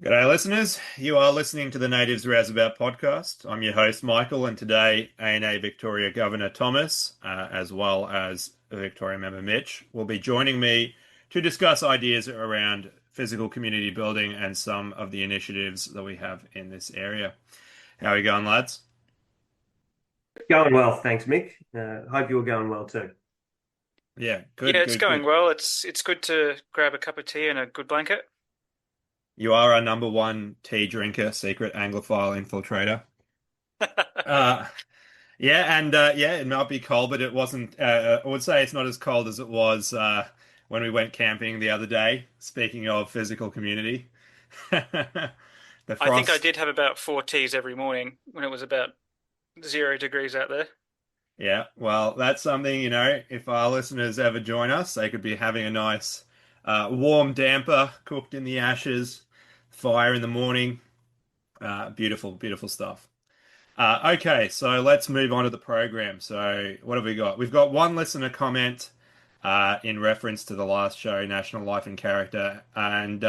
G'day, listeners. You are listening to the Natives Rouseabout podcast. I'm your host, Michael, and today ANA Victoria Governor Thomas, as well as Victoria member Mitch, will be joining me to discuss ideas around physical community building and some of the initiatives that we have in this area. How are you going, lads? Going well, thanks, Mick. Hope you're going well too. Yeah, Yeah, good, it's good, going good. well. It's good to grab a cup of tea and a good blanket. You are our number one tea drinker, secret Anglophile infiltrator. Uh, Yeah, and yeah, it might be cold, but it wasn't. I would say it's not as cold as it was when we went camping the other day. Speaking of physical community, the I think I frost. did have about four teas every morning when it was about 0 degrees out there. Yeah, well, that's something, if our listeners ever join us, they could be having a nice warm damper cooked in the ashes, fire in the morning. Beautiful, beautiful stuff. Okay, so let's move on to the program. So, what have we got? We've got one listener comment in reference to the last show, National Life and Character, and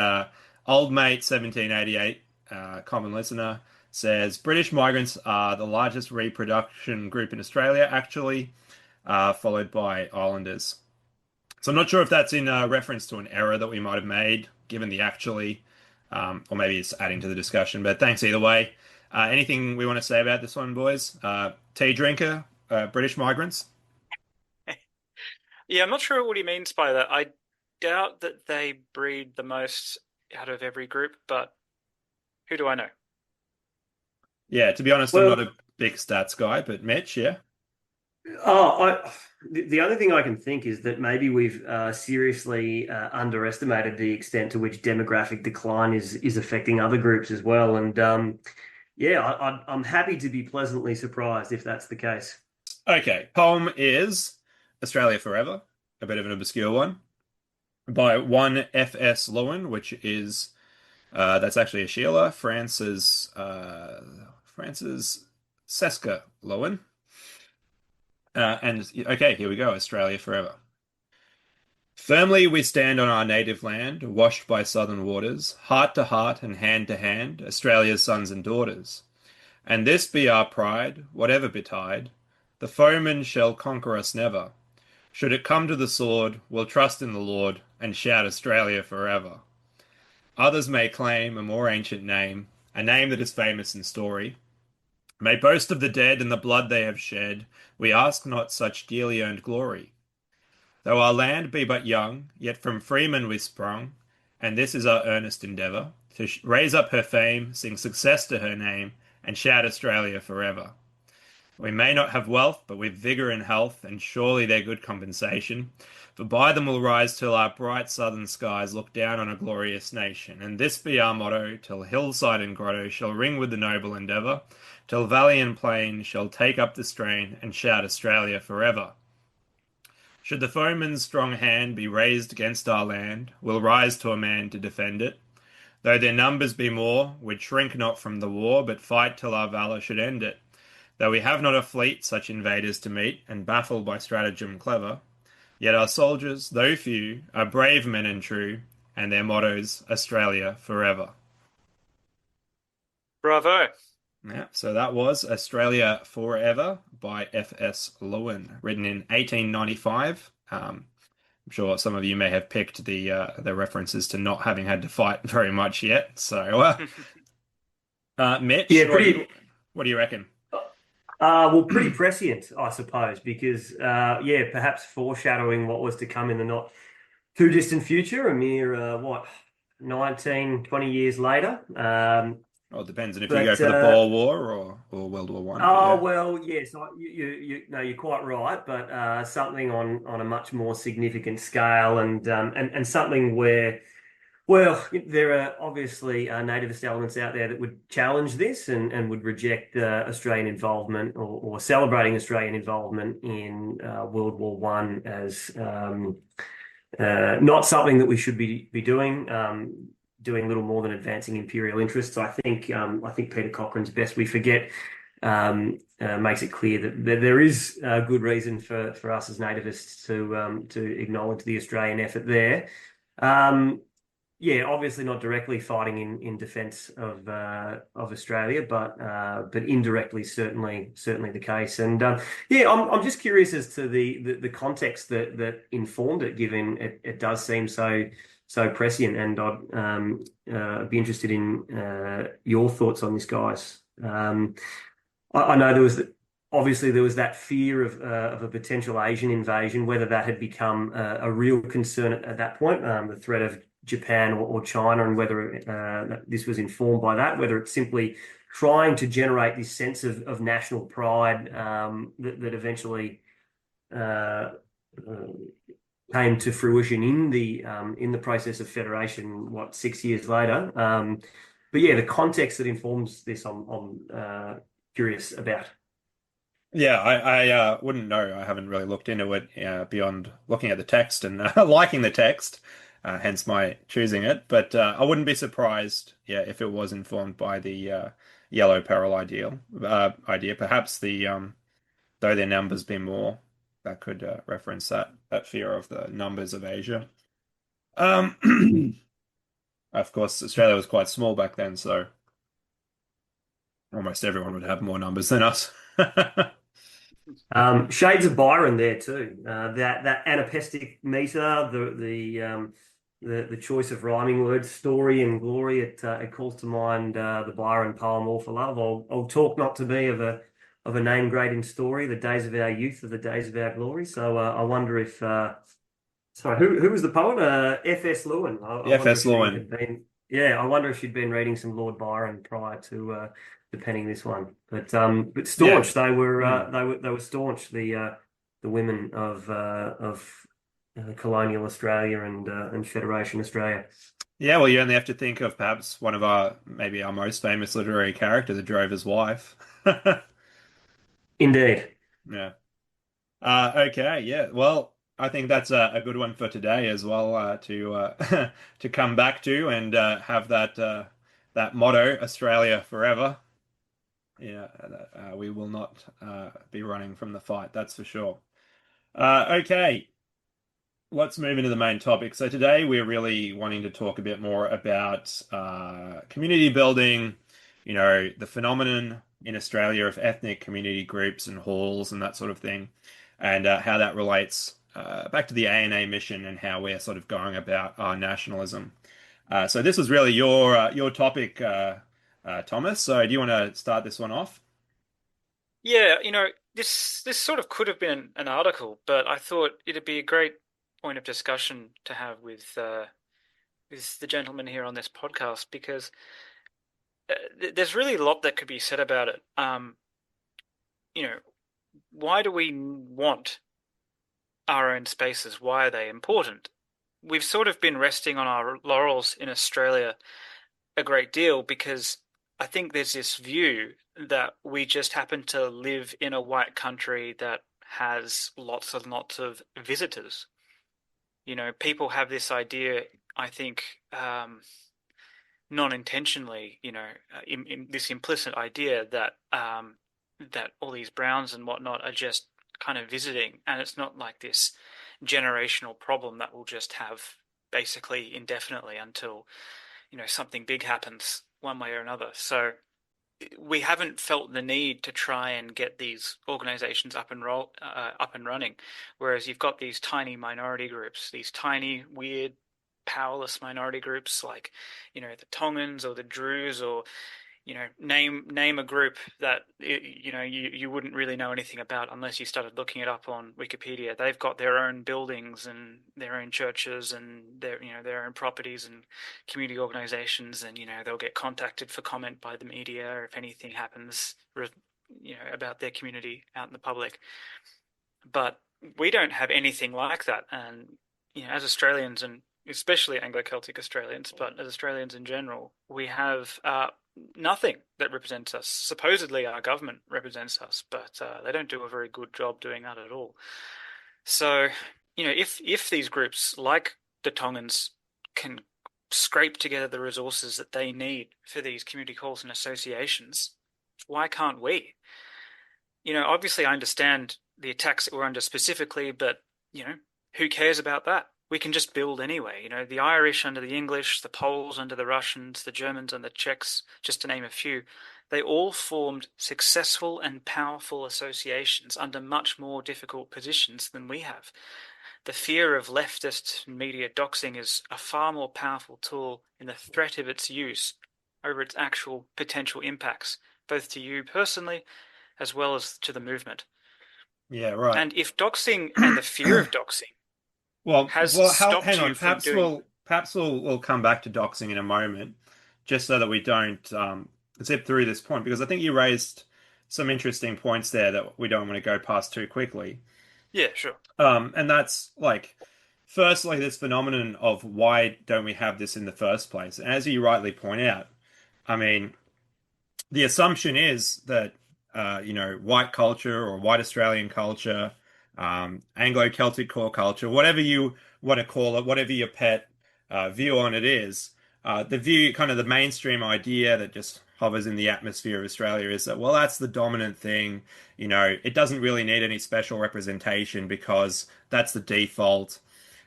old mate 1788, common listener, says British migrants are the largest reproduction group in Australia, actually, followed by Islanders. So I'm not sure if that's in reference to an error that we might have made, given the actually, or maybe it's adding to the discussion. But thanks either way. Anything we want to say about this one, boys? Tea drinker, British migrants. Yeah, I'm not sure what he means by that. I doubt that they breed the most out of every group, but who do I know? Yeah, to be honest, I'm not Well, a big stats guy, but Mitch, yeah. the only thing I can think is that maybe we've seriously underestimated the extent to which demographic decline is affecting other groups as well. And yeah, I'm happy to be pleasantly surprised if that's the case. Okay, poem is Australia Forever, a bit of an obscure one, by one F.S. Lewin, which is that's actually a Sheila, France's Seska Lowen. And okay, here we go. Australia forever. Firmly we stand on our native land, washed by southern waters, heart to heart and hand to hand, Australia's sons and daughters. And this be our pride, whatever betide, the foeman shall conquer us never. Should it come to the sword, we'll trust in the Lord and shout Australia forever. Others may claim a more ancient name, a name that is famous in story, may boast of the dead and the blood they have shed. We ask not such dearly earned glory. Though our land be but young, yet from freemen we sprung, and this is our earnest endeavour, to raise up her fame, sing success to her name, and shout Australia forever. We may not have wealth, but with vigour and health, and surely they're good compensation. For by them we'll rise till our bright southern skies look down on a glorious nation. And this be our motto, till hillside and grotto shall ring with the noble endeavour, till valley and plain shall take up the strain and shout Australia forever. Should the foeman's strong hand be raised against our land, we'll rise to a man to defend it. Though their numbers be more, we'd shrink not from the war, but fight till our valour should end it. Though we have not a fleet such invaders to meet, and baffled by stratagem clever, yet our soldiers, though few, are brave men and true, and their motto's Australia forever. Bravo. Yeah, so that was Australia Forever by F.S. Lewin, written in 1895. I'm sure some of you may have picked the references to not having had to fight very much yet. So, Mitch, Yeah, pretty. what do you reckon? Well, pretty prescient, I suppose, because yeah, perhaps foreshadowing what was to come in the not too distant future, a mere what, 19, 20 years later. Well, it depends on if you go But for the Boer War or World War One, but oh yeah. well, yes, you no, you're quite right, but something on a much more significant scale, and something where. Well, there are obviously nativist elements out there that would challenge this and would reject Australian involvement or celebrating Australian involvement in World War One as not something that we should be doing, doing little more than advancing imperial interests. I think Peter Cochrane's Best We Forget makes it clear that there is good reason for us as nativists to acknowledge the Australian effort there. Um, yeah, obviously not directly fighting in defence of Australia, but indirectly certainly the case. And yeah, I'm just curious as to the context that informed it, given it does seem so prescient. And I'd be interested in your thoughts on this, guys. I know obviously there was that fear of a potential Asian invasion, whether that had become a real concern at that point, the threat of Japan or China, and whether this was informed by that, whether it's simply trying to generate this sense of national pride that eventually uh, uh, came to fruition in the process of federation, what, 6 years later. But yeah, the context that informs this, I'm curious about. Yeah, I wouldn't know. I haven't really looked into it beyond looking at the text and liking the text, hence my choosing it. But I wouldn't be surprised, yeah, if it was informed by the yellow peril idea. Perhaps though their numbers be more, that could reference that fear of the numbers of Asia. Um, of course, Australia was quite small back then, so almost everyone would have more numbers than us. Shades of Byron there too. That anapestic meter, the choice of rhyming words, story and glory. It calls to mind the Byron poem "All for Love." I'll talk not to me of a name great in story. The days of our youth are the days of our glory. So I wonder if sorry, who was the poet? F.S. Lewin. I wonder if FS she had Lewin. been. Yeah, I wonder if she'd been reading some Lord Byron prior to penning this one. But Yeah. staunch. They were Hmm. they were staunch. The women of colonial Australia and Federation Australia. Yeah, well, you only have to think of perhaps one of maybe our most famous literary character, the drover's wife. Indeed. Yeah. Okay, yeah. Well, I think that's a good one for today as well, to to come back to and have that motto, Australia forever. Yeah, we will not be running from the fight, that's for sure. Okay. Let's move into the main topic. So today we're really wanting to talk a bit more about community building, the phenomenon in Australia of ethnic community groups and halls and that sort of thing, and how that relates back to the ANA mission and how we're sort of going about our nationalism. So this was really your topic, Thomas. So do you want to start this one off? Yeah, this sort of could have been an article, but I thought it'd be a great point of discussion to have with the gentleman here on this podcast because there's really a lot that could be said about it. You know, why do we want our own spaces? Why are they important? We've sort of been resting on our laurels in Australia a great deal because I think there's this view that we just happen to live in a white country that has lots and lots of visitors. People have this idea, I think, non-intentionally, in this implicit idea that all these Browns and whatnot are just kind of visiting, and it's not like this generational problem that we'll just have basically indefinitely until something big happens one way or another. So we haven't felt the need to try and get these organizations up and running, whereas you've got these tiny minority groups, these tiny weird powerless minority groups like the Tongans or the Druze or name a group that you wouldn't really know anything about unless you started looking it up on Wikipedia. They've got their own buildings and their own churches and their own properties and community organizations, and they'll get contacted for comment by the media if anything happens about their community out in the public. But we don't have anything like that, and as Australians, and especially Anglo-Celtic Australians, but as Australians in general, we have nothing that represents us. Supposedly, our government represents us, but they don't do a very good job doing that at all. So, if these groups like the Tongans can scrape together the resources that they need for these community halls and associations, why can't we? Obviously, I understand the attacks that we're under specifically, but who cares about that? we can just build anyway. The Irish under the English, the Poles under the Russians, the Germans and the Czechs, just to name a few, they all formed successful and powerful associations under much more difficult positions than we have. The fear of leftist media doxing is a far more powerful tool in the threat of its use over its actual potential impacts, both to you personally as well as to the movement. Yeah, right. And if doxing and the fear of doxing has Hang stopped on. you from doing, Perhaps we'll come back to doxing in a moment, just so that we don't zip through this point, because I think you raised some interesting points there that we don't want to go past too quickly. yeah, sure. And that's like, firstly, this phenomenon of why don't we have this in the first place? And as you rightly point out, I mean, the assumption is that white culture or white Australian culture, Anglo-Celtic core culture, whatever you want to call it, whatever your pet view on it is, the view, kind of the mainstream idea that just hovers in the atmosphere of Australia is that, well, that's the dominant thing. It doesn't really need any special representation because that's the default.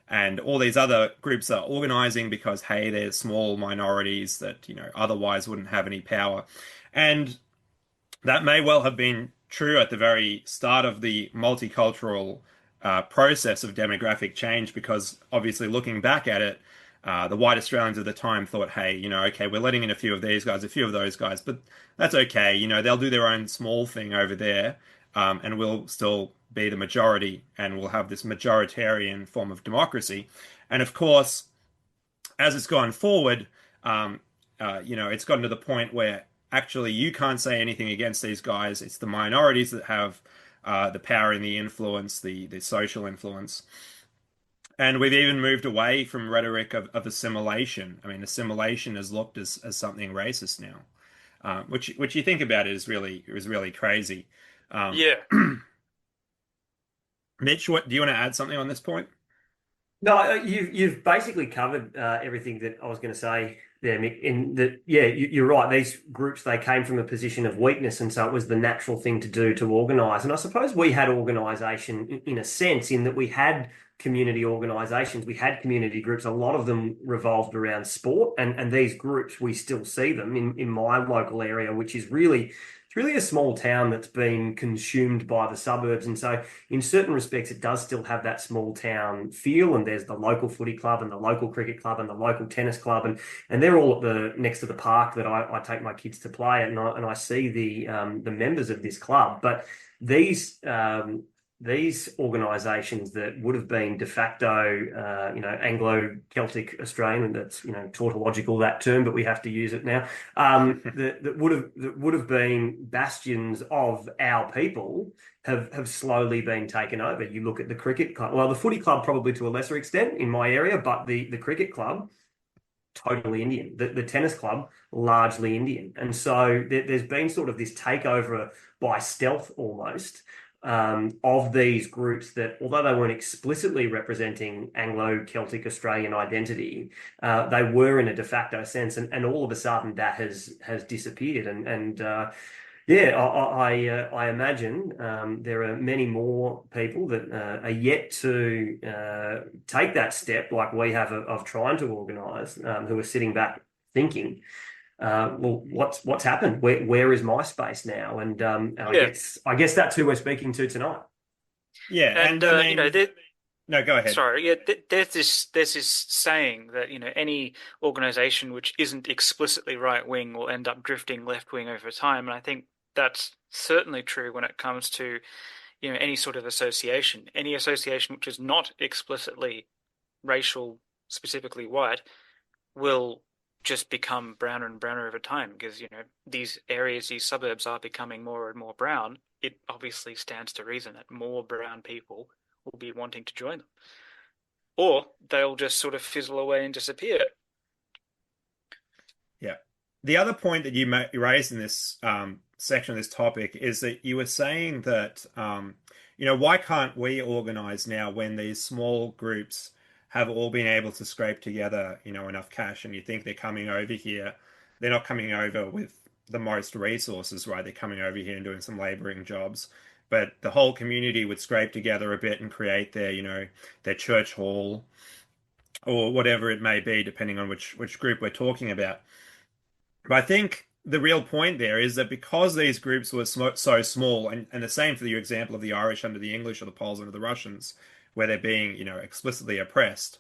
And all these other groups are organizing because, hey, they're small minorities that, otherwise wouldn't have any power. And that may well have been true at the very start of the multicultural process of demographic change, because obviously looking back at it, the white Australians of the time thought, hey, okay, we're letting in a few of these guys, a few of those guys, but that's okay. They'll do their own small thing over there, and we'll still be the majority, and we'll have this majoritarian form of democracy. And of course, as it's gone forward, it's gotten to the point where actually you can't say anything against these guys. It's the minorities that have the power and the influence, the social influence. And we've even moved away from rhetoric of assimilation. I mean, assimilation is looked as something racist now, which you think about it is really crazy. Um, Yeah. Mitch, what do you want to add something on this point? No, you've basically covered everything that I was going to say there, Mick. In that, yeah, you're right. These groups, they came from a position of weakness, and so it was the natural thing to do to organise. And I suppose we had organisation in a sense, in that we had community organisations, we had community groups. A lot of them revolved around sport, and these groups, we still see them in my local area, which is really. It's really a small town that's been consumed by the suburbs. And so in certain respects, it does still have that small town feel. And there's the local footy club and the local cricket club and the local tennis club, and they're all at the next to the park that I take my kids to play at, and I see the members of this club. But these these organisations that would have been de facto, Anglo-Celtic Australian, and that's tautological, that term, but we have to use it now. That would have been bastions of our people have slowly been taken over. You look at the cricket club, well, the footy club probably to a lesser extent in my area, but the cricket club, totally Indian. The tennis club, largely Indian. And so there's been sort of this takeover by stealth almost, of these groups that, although they weren't explicitly representing Anglo-Celtic Australian identity, they were in a de facto sense. And all of a sudden that has disappeared. Yeah, I imagine there are many more people that are yet to take that step, like we have of trying to organise, who are sitting back thinking, well, what's happened? Where is my space now? And Yeah. I guess that's who we're speaking to tonight. Yeah, And and I mean, no, go ahead. sorry, yeah, there's this saying that any organization which isn't explicitly right wing will end up drifting left wing over time, and I think that's certainly true when it comes to any sort of association. Any association which is not explicitly racial, specifically white, will just become browner and browner over time because these areas, these suburbs are becoming more and more brown. It obviously stands to reason that more brown people will be wanting to join them, or they'll just sort of fizzle away and disappear. Yeah. The other point that you raised in this section of this topic is that you were saying that, why can't we organize now when these small groups have all been able to scrape together, enough cash, and you think they're coming over here, they're not coming over with the most resources, right? They're coming over here and doing some laboring jobs. But the whole community would scrape together a bit and create their church hall, or whatever it may be, depending on which group we're talking about. But I think the real point there is that because these groups were so small, and the same for your example of the Irish under the English or the Poles under the Russians, where they're being, explicitly oppressed.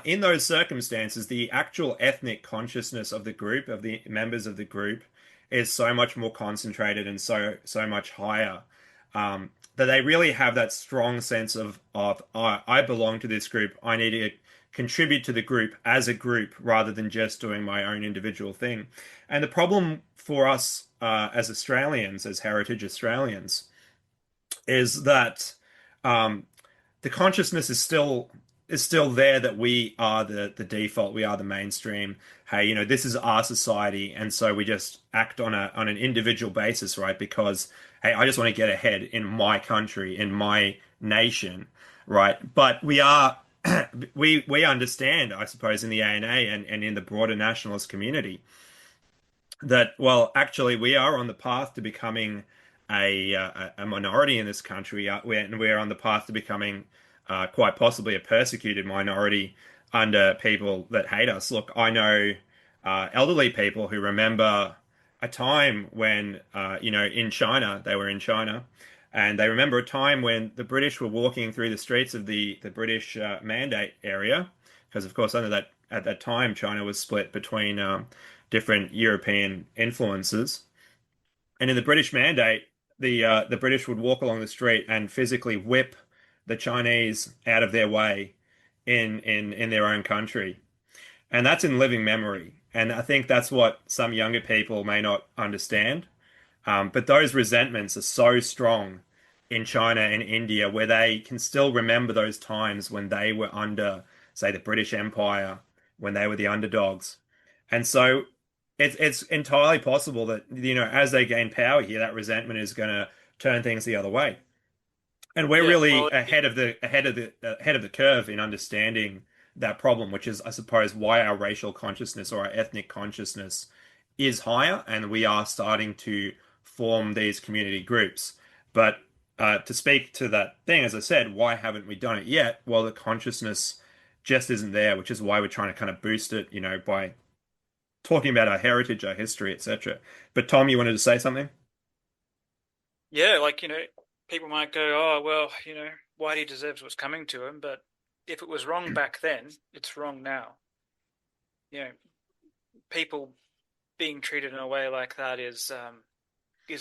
In those circumstances, the actual ethnic consciousness of the group, of the members of the group, is so much more concentrated and so much higher, that they really have that strong sense of I belong to this group. I need to contribute to the group as a group rather than just doing my own individual thing. And the problem for us as Australians, as heritage Australians, is that um, the consciousness is still there that we are the default, we are the mainstream. Hey, this is our society, and so we just act on an individual basis, right? Because hey, I just want to get ahead in my country, in my nation, right? But we understand, I suppose, in the ANA and in the broader nationalist community that, well, actually, we are on the path to becoming a minority in this country, and we're on the path to becoming quite possibly a persecuted minority under people that hate us. Look, I know elderly people who remember a time when, in China, they were in China, and they remember a time when the British were walking through the streets of the British Mandate area, because of course, at that time, China was split between different European influences. And in the British Mandate, the British would walk along the street and physically whip the Chinese out of their way in their own country. And that's in living memory. And I think that's what some younger people may not understand. But those resentments are so strong in China and India, where they can still remember those times when they were under, say, the British Empire, when they were the underdogs. And so it's entirely possible that, as they gain power here, that resentment is going to turn things the other way. And we're Yeah, really well, ahead of the curve in understanding that problem, which is, I suppose, why our racial consciousness or our ethnic consciousness is higher, and we are starting to form these community groups. But to speak to that thing, as I said, why haven't we done it yet? Well, the consciousness just isn't there, which is why we're trying to kind of boost it, by talking about our heritage, our history, etc. But Tom, you wanted to say something? yeah, like, people might go, oh, well, Whitey deserves what's coming to him, but if it was wrong back then, it's wrong now. You know, people being treated in a way like that is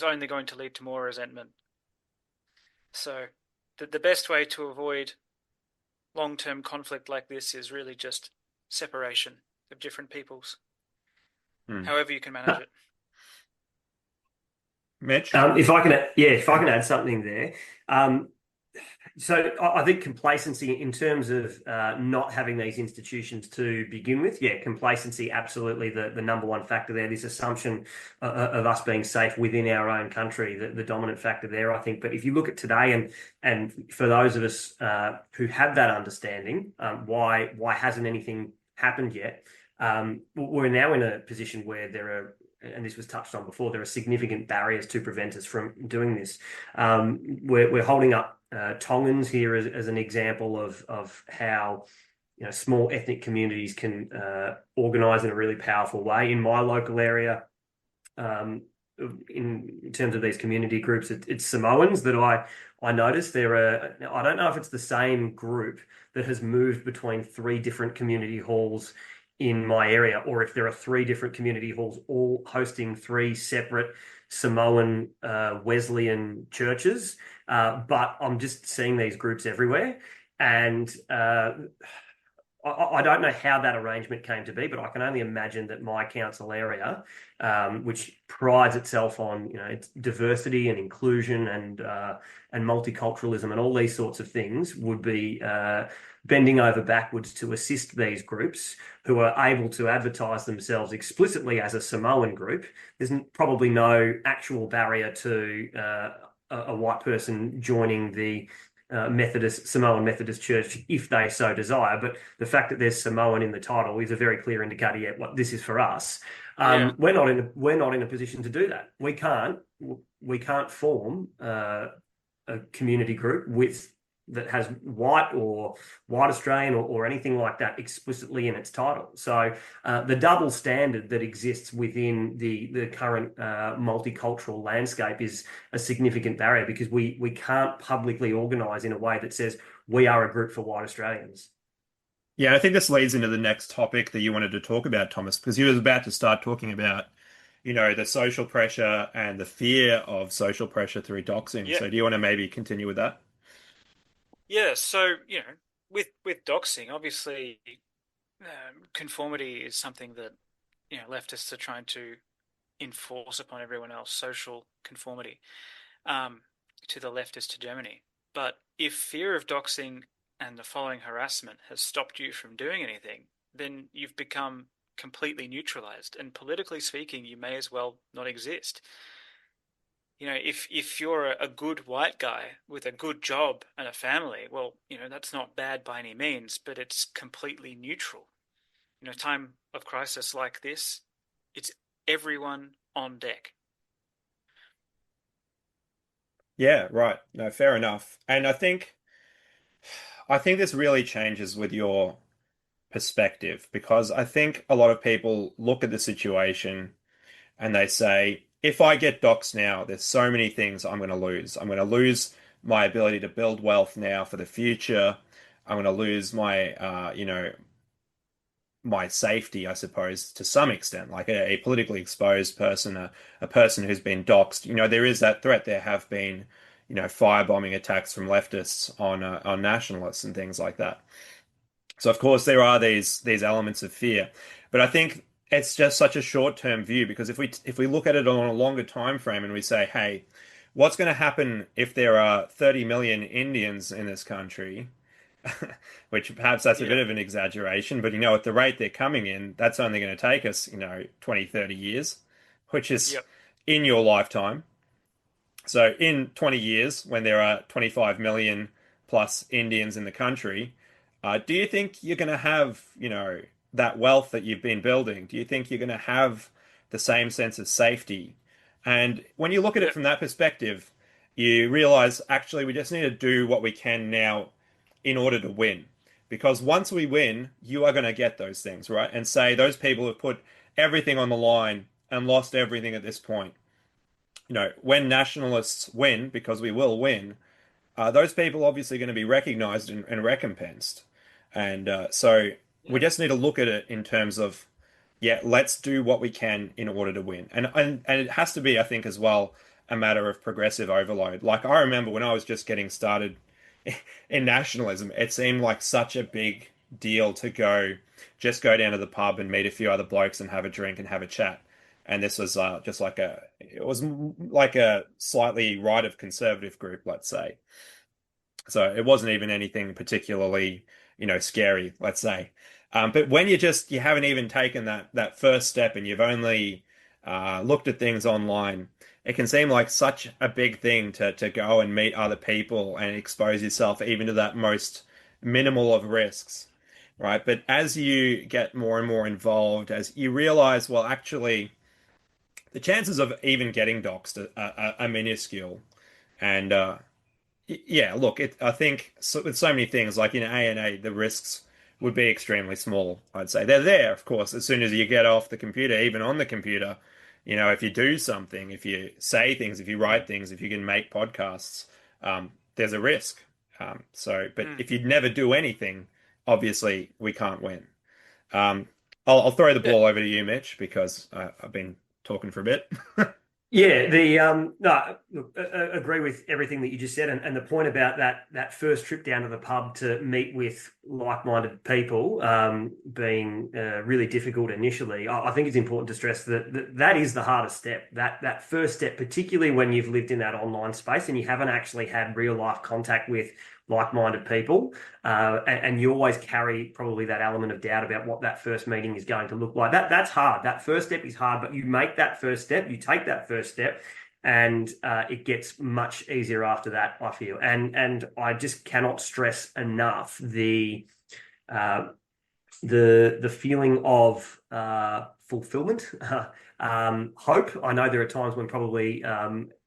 only going to lead to more resentment. So the best way to avoid long-term conflict like this is really just separation of different peoples, Hmm. however you can manage it. Mitch? If I can add something there. Um, so I think complacency in terms of not having these institutions to begin with, yeah, complacency, absolutely the number one factor there. This assumption of us being safe within our own country, the dominant factor there, I think. But if you look at today, and for those of us who have that understanding, why hasn't anything happened yet? We're now in a position where there are, and this was touched on before, there are significant barriers to prevent us from doing this. We're holding up Tongans here as an example of how small ethnic communities can organise in a really powerful way. In my local area, in terms of these community groups, it's Samoans that I noticed. I don't know if it's the same group that has moved between three different community halls in my area, or if there are three different community halls all hosting three separate Samoan Wesleyan churches. But I'm just seeing these groups everywhere. And I don't know how that arrangement came to be, but I can only imagine that my council area, which prides itself on its diversity and inclusion and multiculturalism and all these sorts of things, would be bending over backwards to assist these groups who are able to advertise themselves explicitly as a Samoan group. There's probably no actual barrier to a white person joining the Samoan Methodist Church if they so desire, but the fact that there's Samoan in the title is a very clear indicator. Yeah, what this is for us. Yeah. We're not in a position to do that. We can't form a community group with that has white Australian or anything like that explicitly in its title. So the double standard that exists within the current multicultural landscape is a significant barrier because we can't publicly organise in a way that says we are a group for white Australians. Yeah, I think this leads into the next topic that you wanted to talk about, Thomas, because you was about to start talking about, the social pressure and the fear of social pressure through doxing. Yeah. So do you want to maybe continue with that? Yeah. So, with doxing, obviously, conformity is something that, leftists are trying to enforce upon everyone else, social conformity, um, to the leftist hegemony. But if fear of doxing and the following harassment has stopped you from doing anything, then you've become completely neutralized. And politically speaking, you may as well not exist. If you're a good white guy with a good job and a family, well, that's not bad by any means, but it's completely neutral. Time of crisis like this, it's everyone on deck. Yeah, right. No, fair enough. And I think this really changes with your perspective because I think a lot of people look at the situation and they say, if I get doxed now, there's so many things I'm going to lose. I'm going to lose my ability to build wealth now for the future. I'm going to lose my safety, I suppose, to some extent, like a politically exposed person, a person who's been doxed. There is that threat. There have been, firebombing attacks from leftists on nationalists and things like that. So of course there are these elements of fear, but I think it's just such a short-term view because if we look at it on a longer time frame and we say, hey, what's going to happen if there are 30 million Indians in this country? Which perhaps that's a bit Yeah. of an exaggeration, but at the rate they're coming in, that's only going to take us, 20, 30 years, which is Yep. in your lifetime. So in 20 years, when there are 25 million plus Indians in the country, do you think you're going to have, that wealth that you've been building? Do you think you're going to have the same sense of safety? And when you look at it Yep. from that perspective, you realize actually we just need to do what we can now in order to win. Because once we win, you are going to get those things, right? And say those people have put everything on the line and lost everything at this point. When nationalists win, because we will win, those people obviously going to be recognized and recompensed. And so we Yeah. just need to look at it in terms of, yeah, let's do what we can in order to win. And it has to be, I think, as well, a matter of progressive overload. Like I remember when I was just getting started in nationalism, it seemed like such a big deal to just go down to the pub and meet a few other blokes and have a drink and have a chat. And this was just it was like a slightly right of conservative group, let's say. So it wasn't even anything particularly, scary, let's say. But when you haven't even taken that first step and you've only looked at things online, it can seem like such a big thing to go and meet other people and expose yourself even to that most minimal of risks, right? But as you get more and more involved, as you realize, well, actually, the chances of even getting doxxed are minuscule. And yeah, look, I think with so many things, like in A&A, the risks would be extremely small, I'd say. They're there, of course, as soon as you get off the computer, even on the computer. If you do something, if you say things, if you write things, if you can make podcasts, there's a risk. But Mm. if you never do anything, obviously we can't win. Um, I'll throw the Yeah. ball over to you, Mitch, because I've been talking for a bit. Yeah, the no, look, agree with everything that you just said, and the point about that first trip down to the pub to meet with like-minded people being really difficult initially. I think it's important to stress that is the hardest step. That first step, particularly when you've lived in that online space and you haven't actually had real life contact with like-minded people, and you always carry probably that element of doubt about what that first meeting is going to look like. That's hard. That first step is hard, but you make that first step, you take that first step, and it gets much easier after that, I feel. And I just cannot stress enough uh, the feeling of fulfillment, hope. I know there are times when probably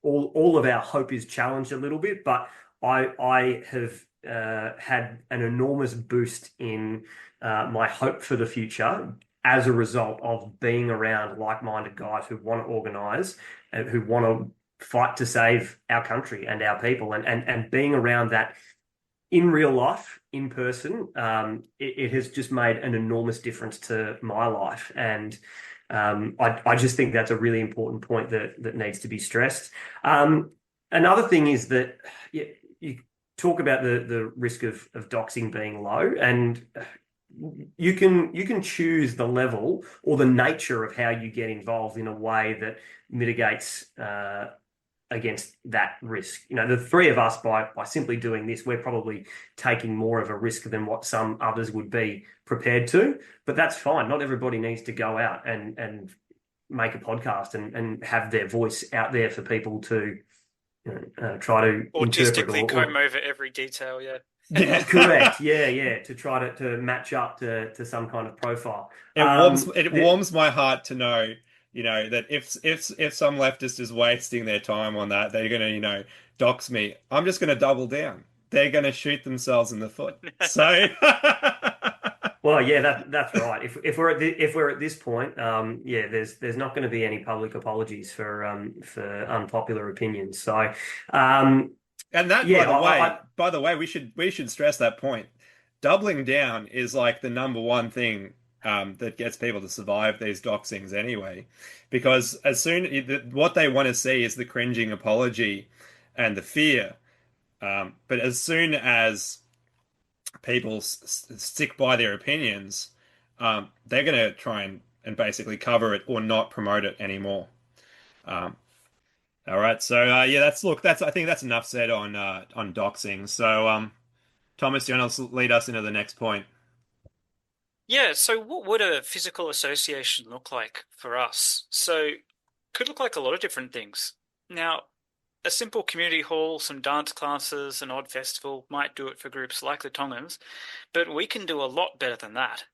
all of our hope is challenged a little bit, but I have had an enormous boost in my hope for the future as a result of being around like-minded guys who want to organize and who want to fight to save our country and our people, and being around that in real life, in person, it has just made an enormous difference to my life. And I just think that's a really important point that needs to be stressed. Another thing is that you talk about the risk of doxing being low, and you can choose the level or the nature of how you get involved in a way that mitigates against that risk. The three of us, by simply doing this, we're probably taking more of a risk than what some others would be prepared to. But that's fine. Not everybody needs to go out and make a podcast and have their voice out there for people to try to interpret Autistically comb over every detail, yeah. Yeah. correct. Yeah. To try to match up to some kind of profile. It warms my heart to know, that if some leftist is wasting their time on that, they're gonna, dox me. I'm just gonna double down. They're gonna shoot themselves in the foot. So Well, yeah, that's right. If we're at this point, yeah, there's not going to be any public apologies for unpopular opinions. So, and that, yeah, by the way, we should stress that point. Doubling down is like the number one thing that gets people to survive these doxings anyway, because what they want to see is the cringing apology and the fear. But as soon as people stick by their opinions, they're going to try and basically cover it or not promote it anymore. Um, all right, so yeah, I think that's enough said on doxing. So, Thomas, do you want to lead us into the next point? Yeah, so what would a physical association look like for us? So could look like a lot of different things. Now, a simple community hall, some dance classes, an odd festival might do it for groups like the Tongans, but we can do a lot better than that.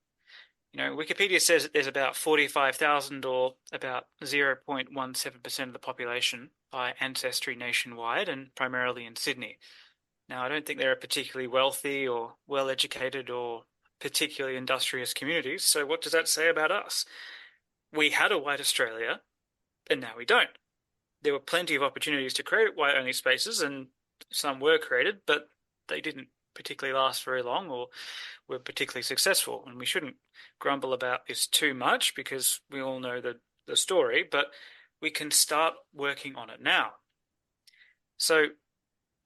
Wikipedia says that there's about 45,000 or about 0.17% of the population by ancestry nationwide and primarily in Sydney. Now, I don't think they're a particularly wealthy or well-educated or particularly industrious communities, so what does that say about us? We had a white Australia, and now we don't. There were plenty of opportunities to create white-only spaces, and some were created, but they didn't particularly last very long or were particularly successful. And we shouldn't grumble about this too much because we all know the story, but we can start working on it now. So, and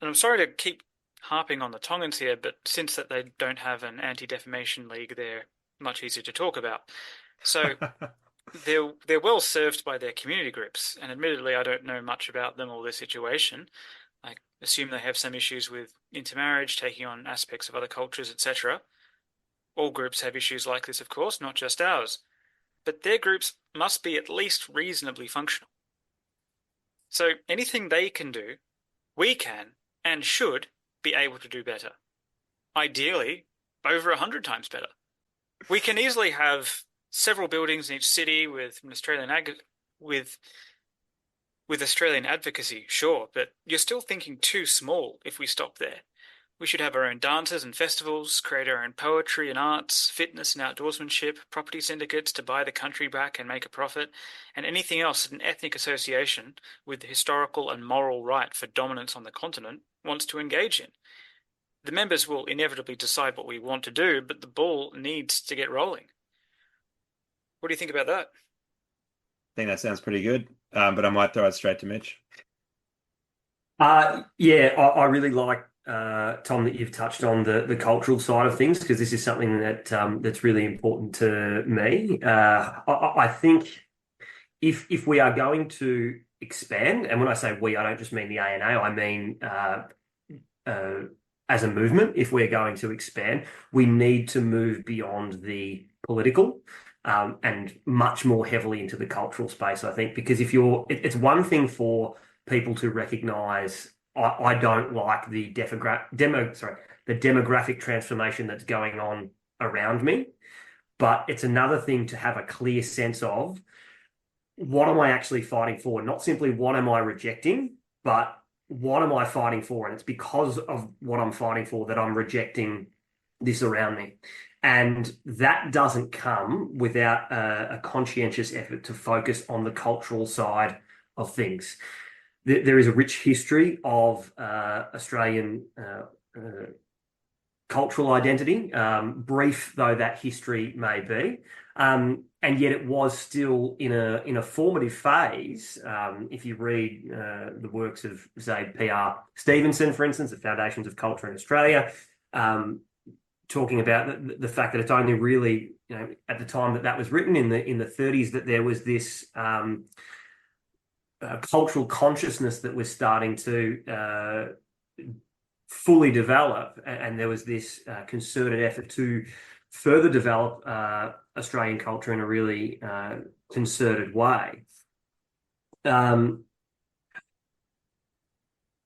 I'm sorry to keep harping on the Tongans here, but since that they don't have an anti-defamation league, they're much easier to talk about. So they're well served by their community groups, and admittedly, I don't know much about them or their situation. I assume they have some issues with intermarriage, taking on aspects of other cultures, etc. All groups have issues like this, of course, not just ours. But their groups must be at least reasonably functional. So anything they can do, we can and should be able to do better. Ideally, over 100 times better. We can easily have several buildings in each city with Australian advocacy, sure, but you're still thinking too small if we stop there. We should have our own dances and festivals, create our own poetry and arts, fitness and outdoorsmanship, property syndicates to buy the country back and make a profit, and anything else that an ethnic association with the historical and moral right for dominance on the continent wants to engage in. The members will inevitably decide what we want to do, but the ball needs to get rolling. What do you think about that? I think that sounds pretty good, but I might throw it straight to Mitch. Yeah, I really like Tom, that you've touched on the cultural side of things, because this is something that's really important to me. I think if we are going to expand, and when I say we, I don't just mean the ANA, I mean as a movement, if we're going to expand, we need to move beyond the political and much more heavily into the cultural space, I think, because it's one thing for people to recognize I don't like the demographic transformation that's going on around me, but it's another thing to have a clear sense of what am I actually fighting for? Not simply what am I rejecting, but what am I fighting for? And it's because of what I'm fighting for that I'm rejecting this around me. And that doesn't come without a conscientious effort to focus on the cultural side of things. There is a rich history of Australian uh, cultural identity, brief though that history may be. And yet it was still in a formative phase. If you read the works of, say, P.R. Stevenson, for instance, The Foundations of Culture in Australia, um, talking about the fact that it's only really, at the time that that was written in the 30s, that there was this cultural consciousness that was starting to fully develop, and there was this concerted effort to further develop Australian culture in a really concerted way. Um,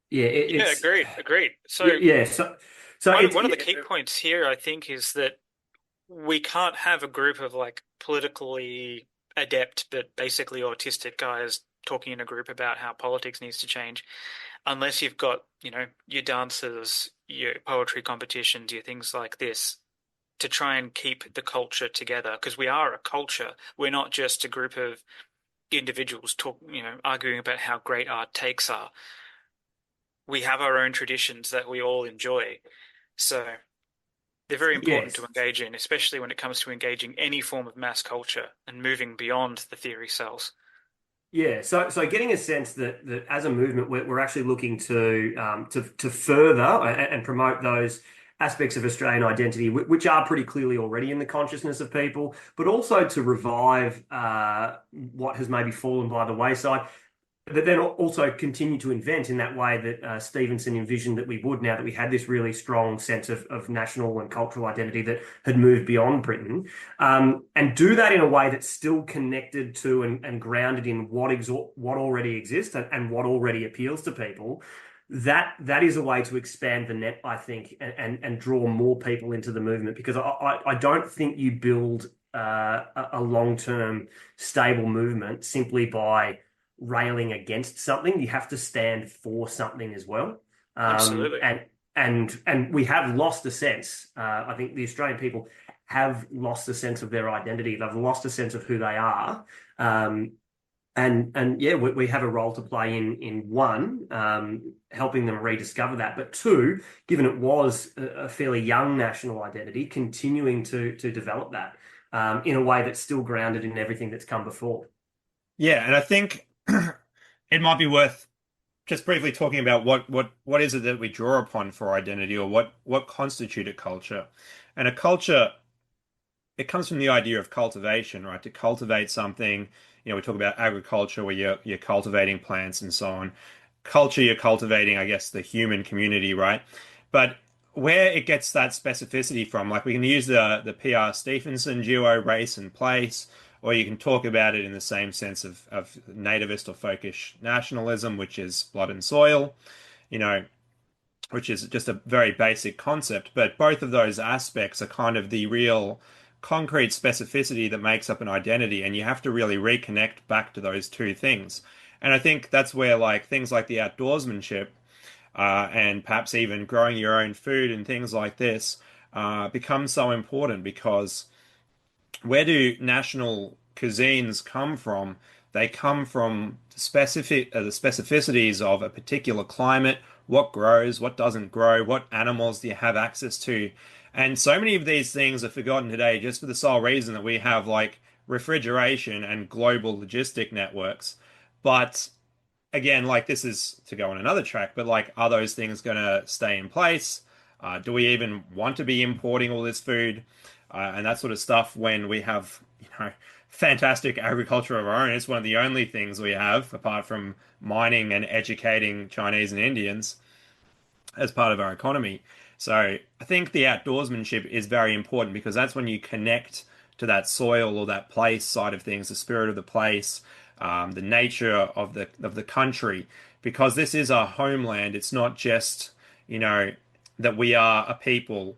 yeah, Yeah, it's agreed, agreed. So yeah. So one it's one of the key points here, I think, is that we can't have a group of like politically adept but basically autistic guys talking in a group about how politics needs to change unless you've got, your dances, your poetry competitions, your things like this to try and keep the culture together because we are a culture. We're not just a group of individuals arguing about how great our takes are. We have our own traditions that we all enjoy. So they're very important to yes. engage in, especially when it comes to engaging any form of mass culture and moving beyond the theory cells. Yeah, so getting a sense that as a movement, we're actually looking to further and promote those aspects of Australian identity, which are pretty clearly already in the consciousness of people, but also to revive what has maybe fallen by the wayside, but then also continue to invent in that way that Stevenson envisioned that we would, now that we had this really strong sense of national and cultural identity that had moved beyond Britain, and do that in a way that's still connected to and grounded in what already exists and what already appeals to people. That is a way to expand the net, I think, and draw more people into the movement, because I don't think you build a long-term stable movement simply by railing against something. You have to stand for something as well. Um, Absolutely. and and we have lost a sense. I think the Australian people have lost a sense of their identity. They've lost a sense of who they are. And yeah, we have a role to play in one, helping them rediscover that. But two, given it was a fairly young national identity, continuing to develop that in a way that's still grounded in everything that's come before. Yeah, and I think it might be worth just briefly talking about what is it that we draw upon for identity, or what constitute a culture. And a culture, it comes from the idea of cultivation, right? To cultivate something, we talk about agriculture where you're cultivating plants and so on. Culture, you're cultivating, I guess, the human community, right? But where it gets that specificity from, like we can use the P.R. Stevenson duo, race and place, or you can talk about it in the same sense of nativist or folkish nationalism, which is blood and soil, you know, which is just a very basic concept. But both of those aspects are kind of the real concrete specificity that makes up an identity, and you have to really reconnect back to those two things. And I think that's where like things like the outdoorsmanship, and perhaps even growing your own food and things like this become so important, because where do national cuisines come from? They come from the specificities of a particular climate, what grows, what doesn't grow, what animals do you have access to. And so many of these things are forgotten today just for the sole reason that we have like refrigeration and global logistic networks. But again, like this is to go on another track, but like, are those things going to stay in place? Do we even want to be importing all this food and that sort of stuff when we have, fantastic agriculture of our own? It's one of the only things we have apart from mining and educating Chinese and Indians as part of our economy. So I think the outdoorsmanship is very important, because that's when you connect to that soil or that place side of things, the spirit of the place, the nature of the country, because this is our homeland. It's not just, that we are a people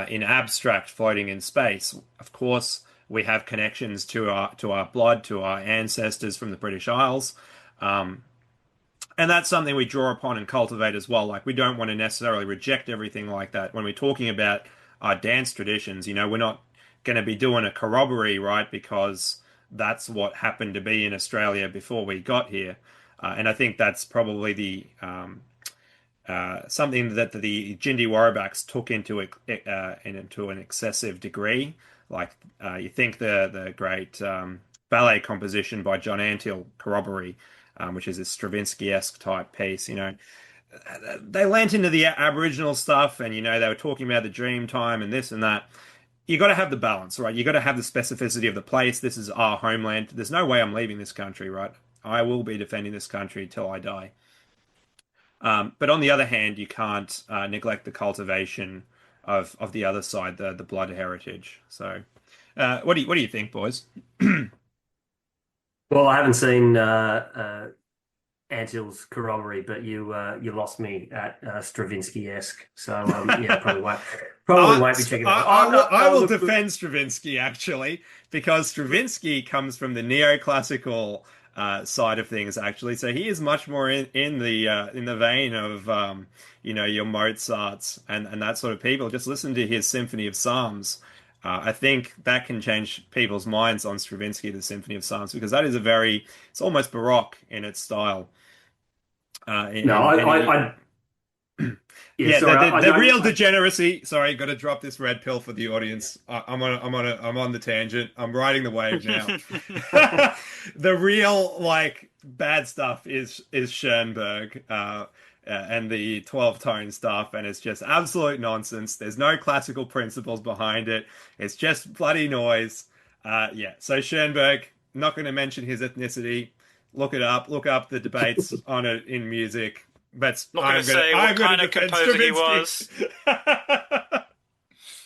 in abstract floating in space. Of course, we have connections to our blood, to our ancestors from the British Isles. Um, And that's something we draw upon and cultivate as well. Like we don't want to necessarily reject everything like that when we're talking about our dance traditions. We're not going to be doing a corroboree, right? Because that's what happened to be in Australia before we got here. And I think that's probably the something that the Jindy Warabaks took into an excessive degree. Like you think the great ballet composition by John Antill, Corroboree, which is a Stravinsky-esque type piece. They lent into the Aboriginal stuff, and they were talking about the dream time and this and that. You got to have the balance, right? You got to have the specificity of the place. This is our homeland. There's no way I'm leaving this country, right? I will be defending this country till I die. But on the other hand, you can't neglect the cultivation of the other side, the blood heritage. So, what do you think, boys? Well, I haven't seen Antill's Corroboree, but you lost me at Stravinsky-esque. So yeah, probably won't be checking that out. I will Oh, I no, will look, defend Stravinsky actually because Stravinsky comes from the neoclassical side of things actually. So he is much more in the vein of your Mozarts and that sort of people. Just listen to his Symphony of Psalms. I think that can change people's minds on Stravinsky, the Symphony of Psalms, because that is it's almost Baroque in its style. no, yeah, Yeah, sorry, I the don't. real degeneracy. Sorry, got to drop this red pill for the audience. I'm on the tangent. I'm riding the wave now. The real like bad stuff is Schoenberg, and the 12 tone stuff, and it's just absolute nonsense. There's no classical principles behind it. It's just bloody noise. Yeah. So Schoenberg, not going to mention his ethnicity. Look it up. Look up the debates on it in music. But Not going to I'm gonna say I'm what gonna kind of defend composer he Stravinsky. was. All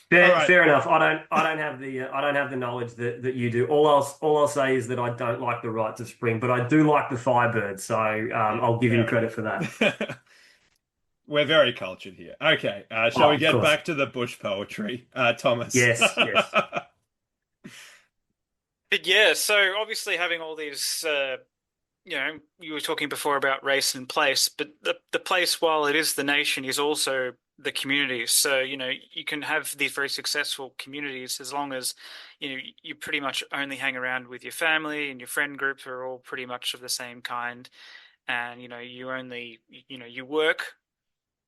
Fair, right. fair enough. I don't have the knowledge that you do. All I'll say is that I don't like the Rites of Spring, but I do like the Firebird. So I'll give him Fair credit for that. enough. We're very cultured here. Okay, shall Oh, we of get course. back to the bush poetry, Thomas? Yes, yes. But yeah, so obviously having all these, you were talking before about race and place, but the place, while it is the nation, is also the community. So, you can have these very successful communities as long as, you pretty much only hang around with your family and your friend groups are all pretty much of the same kind. And, you work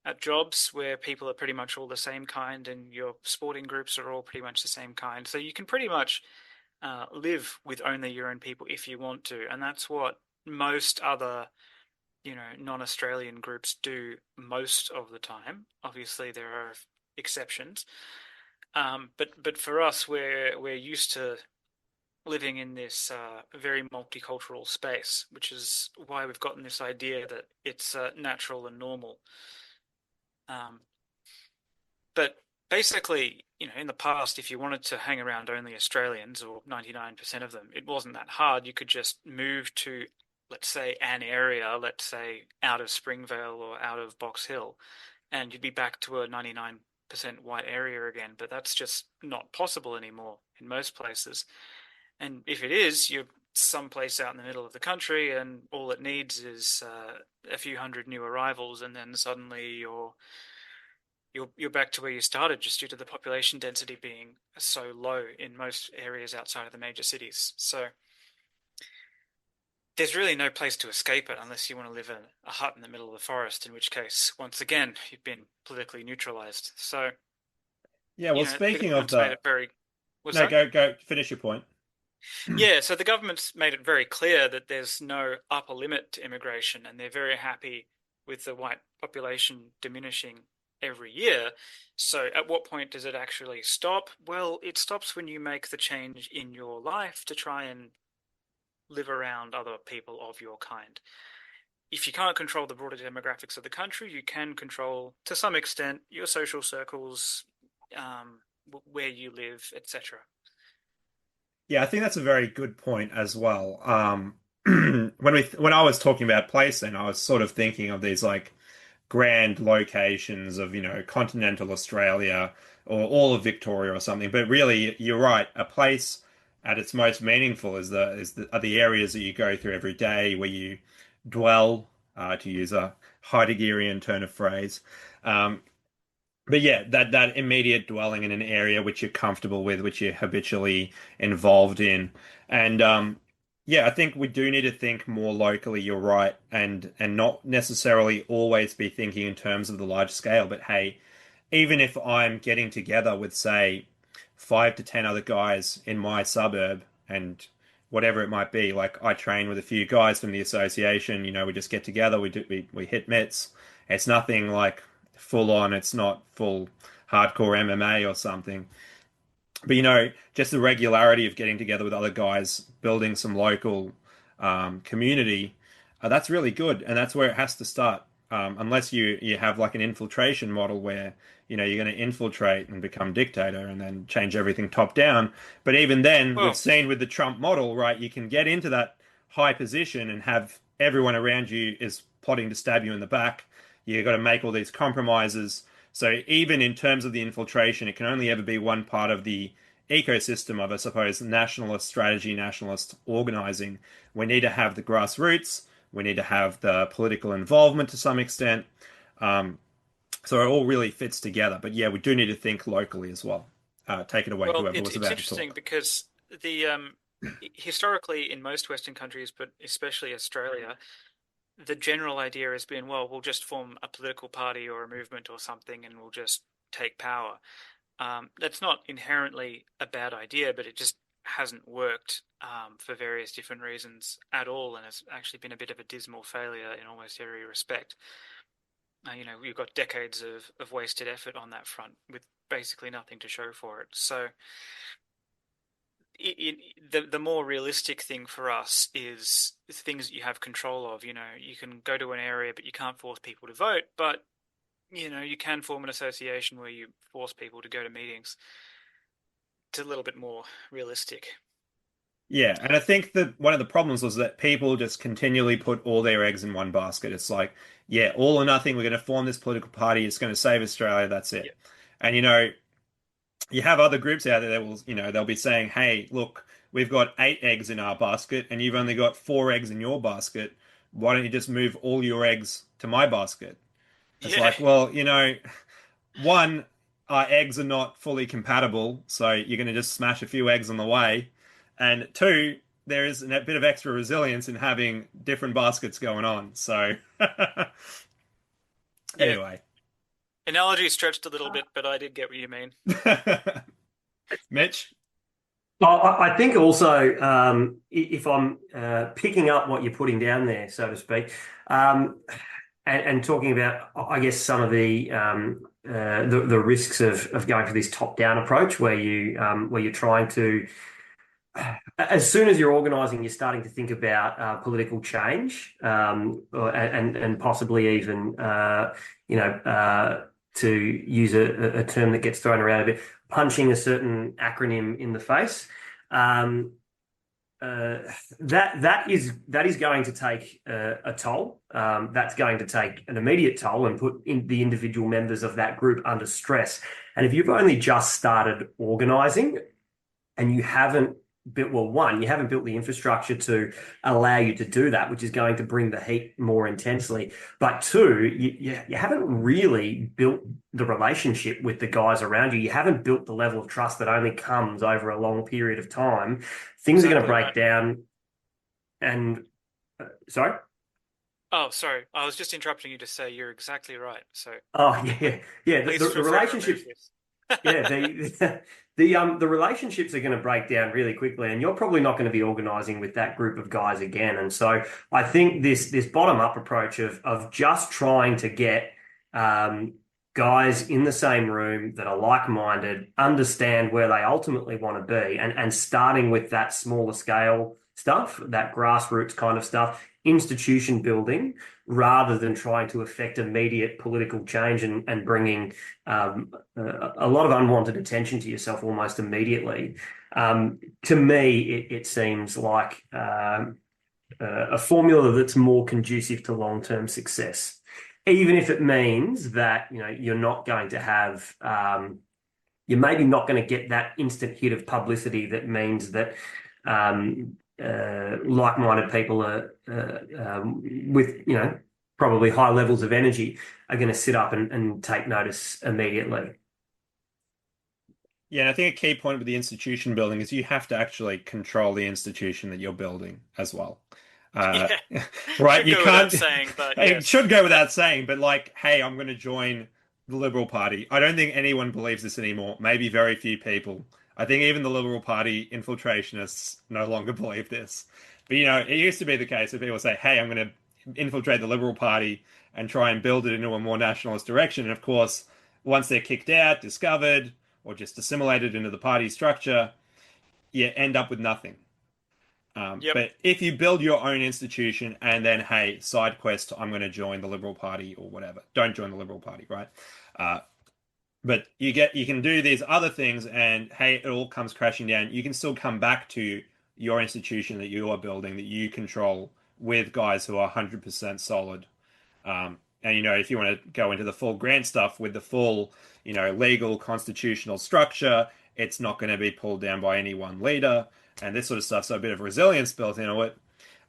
at jobs where people are pretty much all the same kind and your sporting groups are all pretty much the same kind. So you can pretty much live with only your own people if you want to. And that's what most other, non-Australian groups do most of the time. Obviously, there are exceptions. But for us, we're used to living in this very multicultural space, which is why we've gotten this idea that it's natural and normal. Um, but basically, in the past, if you wanted to hang around only Australians or 99% of them, it wasn't that hard. You could just move to, let's say, an area, let's say out of Springvale or out of Box Hill, and you'd be back to a 99% white area again. But that's just not possible anymore in most places. And if it is, you're someplace out in the middle of the country, and all it needs is a few hundred new arrivals, and then suddenly you're back to where you started, just due to the population density being so low in most areas outside of the major cities. So there's really no place to escape it unless you want to live in a hut in the middle of the forest, in which case, once again, you've been politically neutralized. So, Yeah. Well, the speaking of government's made the it very. What's no, that? go finish your point. Yeah, so the government's made it very clear that there's no upper limit to immigration, and they're very happy with the white population diminishing every year. So at what point does it actually stop? Well, it stops when you make the change in your life to try and live around other people of your kind. If you can't control the broader demographics of the country, you can control, to some extent, your social circles, where you live, etc. Yeah, I think that's a very good point as well. When I was talking about placing, I was sort of thinking of these like grand locations of, continental Australia or all of Victoria or something. But really, you're right. A place at its most meaningful are the areas that you go through every day where you dwell. to use a Heideggerian turn of phrase. Um, but yeah, that immediate dwelling in an area which you're comfortable with, which you're habitually involved in, and yeah, I think we do need to think more locally. You're right, and not necessarily always be thinking in terms of the large scale. But hey, even if I'm getting together with, say, 5 to 10 other guys in my suburb and whatever it might be, like I train with a few guys from the association, we just get together, we hit mitts. It's nothing like full on, it's not full hardcore MMA or something. But just the regularity of getting together with other guys, building some local community, that's really good, and that's where it has to start. Unless you have like an infiltration model where you're going to infiltrate and become dictator and then change everything top down. But even then, we've Well, seen with the Trump model, right? You can get into that high position and have everyone around you is plotting to stab you in the back. You've got to make all these compromises. So even in terms of the infiltration, it can only ever be one part of the ecosystem of, I suppose, nationalist strategy, nationalist organizing. We need to have the grassroots. We need to have the political involvement to some extent. Um, so it all really fits together. But yeah, we do need to think locally as well. Take it away, well, whoever was it's about to interesting talk. because the historically in most Western countries, but especially Australia, the general idea has been, well, we'll just form a political party or a movement or something, and we'll just take power. That's not inherently a bad idea, but it just hasn't worked for various different reasons at all, and has actually been a bit of a dismal failure in almost every respect. We've got decades of wasted effort on that front with basically nothing to show for it. So the more realistic thing for us is things that you have control of. You can go to an area, but you can't force people to vote. But you can form an association where you force people to go to meetings. It's a little bit more realistic. Yeah, and I think that one of the problems was that people just continually put all their eggs in one basket. It's like, yeah, all or nothing. We're going to form this political party. It's going to save Australia. That's Yeah, it. And you have other groups out there that will, they'll be saying, "Hey, look, we've got 8 eggs in our basket, and you've only got 4 eggs in your basket. Why don't you just move all your eggs to my basket?" It's yeah, like, well, one, our eggs are not fully compatible, so you're going to just smash a few eggs on the way. And two, there is a bit of extra resilience in having different baskets going on. So, yeah. anyway, Analogy stretched a little bit, but I did get what you mean. Mitch? I think also, if I'm picking up what you're putting down there, so to speak, and talking about, I guess, some of the risks of going for this top-down approach, where you're trying to, as soon as you're organising, you're starting to think about political change, and possibly even, to use a term that gets thrown around a bit, punching a certain acronym in the face. Um, uh, that is going to take a toll. That's going to take an immediate toll and put in the individual members of that group under stress. And if you've only just started organising and you haven't built, well, one, you haven't built the infrastructure to allow you to do that, which is going to bring the heat more intensely. But two, you haven't really built the relationship with the guys around you. You haven't built the level of trust that only comes over a long period of time. Things are going to Exactly break right. down. And sorry? Oh, sorry. I was just interrupting you to say you're exactly right. So Oh, yeah, yeah. The, please the, the feel free to relationships. remove this. Yeah, the relationships are going to break down really quickly, and you're probably not going to be organising with that group of guys again. And so I think this bottom up approach of just trying to get um, guys in the same room that are like minded, understand where they ultimately want to be, and starting with that smaller scale stuff, that grassroots kind of stuff, institution building, rather than trying to affect immediate political change and bringing a lot of unwanted attention to yourself almost immediately. To me, it seems like a formula that's more conducive to long-term success, even if it means that you're not going to have you're maybe not going to get that instant hit of publicity that means that like-minded people are with probably high levels of energy are going to sit up and take notice immediately. Yeah, and I think a key point with the institution building is you have to actually control the institution that you're building as well. Uh, Yeah, right? should You go without can't, saying, but it yes. should go without saying, but like, hey, I'm going to join the Liberal Party. I don't think anyone believes this anymore. Maybe very few people. I think even the Liberal Party infiltrationists no longer believe this. But it used to be the case that people say, hey, I'm going to infiltrate the Liberal Party and try and build it into a more nationalist direction. And of course, once they're kicked out, discovered, or just assimilated into the party structure, you end up with nothing. Yep. But if you build your own institution and then, hey, side quest, I'm going to join the Liberal Party or whatever. Don't join the Liberal Party, right? Uh, but you can do these other things, and hey, it all comes crashing down. You can still come back to your institution that you are building, that you control, with guys who are 100% solid. And if you want to go into the full grant stuff with the full, legal constitutional structure, it's not going to be pulled down by any one leader and this sort of stuff. So a bit of resilience built into it,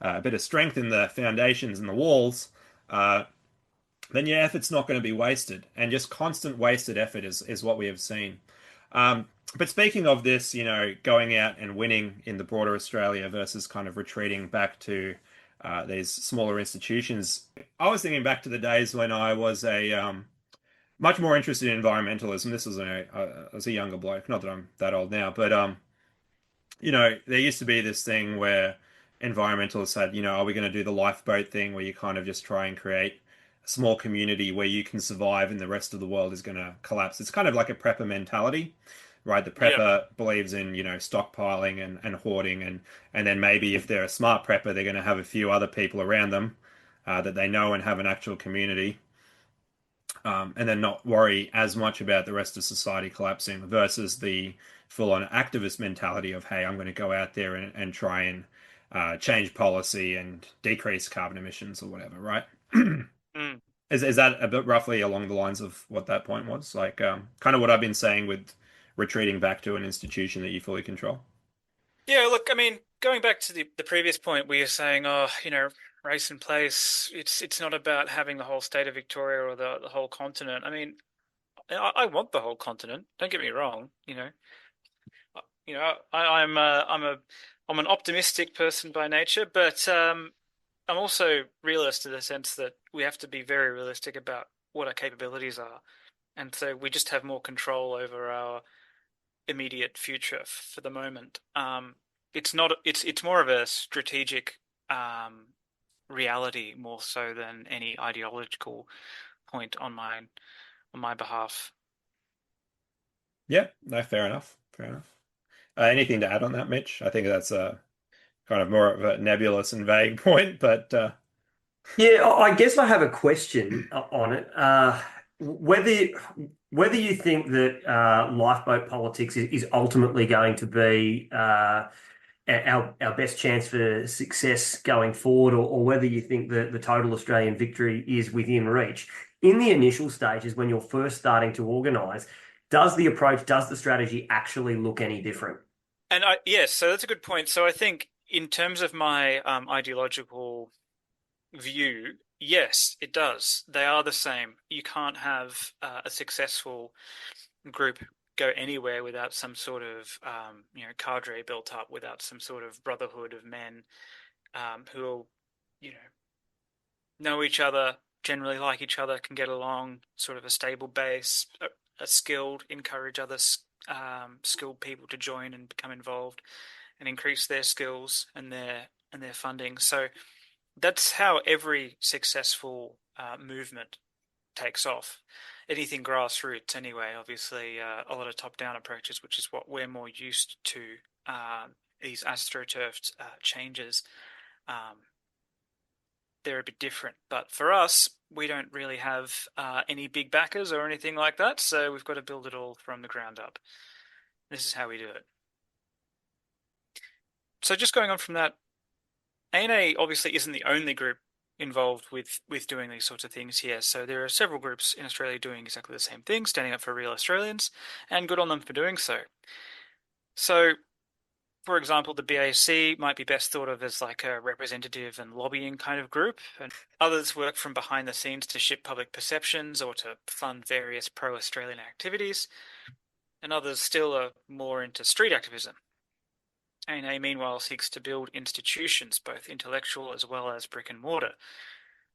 a bit of strength in the foundations and the walls. Uh, then your effort's not going to be wasted, and just constant wasted effort is what we have seen. Um, but speaking of this, going out and winning in the broader Australia versus kind of retreating back to these smaller institutions, I was thinking back to the days when I was a much more interested in environmentalism. This was I was a younger bloke, not that I'm that old now, but there used to be this thing where environmentalists said, are we going to do the lifeboat thing where you kind of just try and create a small community where you can survive and the rest of the world is going to collapse? It's kind of like a prepper mentality, right? The Yep. prepper believes in, stockpiling and hoarding, and then maybe if they're a smart prepper, they're going to have a few other people around them that they know and have an actual community, and then not worry as much about the rest of society collapsing versus the full-on activist mentality of, hey, I'm going to go out there and try and change policy and decrease carbon emissions or whatever, right? Mm. Is that a bit roughly along the lines of what that point was? Like, kind of what I've been saying with retreating back to an institution that you fully control? Yeah, look, I mean, going back to the previous point where you're saying, oh, race and place, it's not about having the whole state of Victoria or the whole continent. I mean, I want the whole continent. Don't get me wrong. I'm an optimistic person by nature, but I'm also realist in the sense that we have to be very realistic about what our capabilities are, and so we just have more control over our immediate future for the moment. It's not. It's more of a strategic reality more so than any ideological point on my behalf. Yeah, no, fair enough. Fair enough. Anything to add on that, Mitch? I think that's a kind of more of a nebulous and vague point, but Yeah, I guess I have a question on it. Whether whether you think that lifeboat politics is ultimately going to be our best chance for success going forward, or whether you think that the total Australian victory is within reach. In the initial stages, when you're first starting to organise, does the strategy actually look any different? And yes, so that's a good point. So I think in terms of my ideological view, yes, it does. They are the same. You can't have a successful group go anywhere without some sort of cadre built up, without some sort of brotherhood of men who will, you know each other, generally like each other, can get along, sort of a stable base, a skilled, encourage other skilled people to join and become involved and increase their skills and their funding. So that's how every successful movement takes off. Anything grassroots, anyway. Obviously, a lot of top-down approaches, which is what we're more used to. These astroturfed changes, um, they're a bit different. But for us, we don't really have any big backers or anything like that, so we've got to build it all from the ground up. This is how we do it. So just going on from that, ANA obviously isn't the only group involved with doing these sorts of things here. So there are several groups in Australia doing exactly the same thing, standing up for real Australians, and good on them for doing so. So For example, the BAC might be best thought of as like a representative and lobbying kind of group, and others work from behind the scenes to shape public perceptions or to fund various pro-Australian activities, and others still are more into street activism. ANA, meanwhile, seeks to build institutions, both intellectual as well as brick and mortar.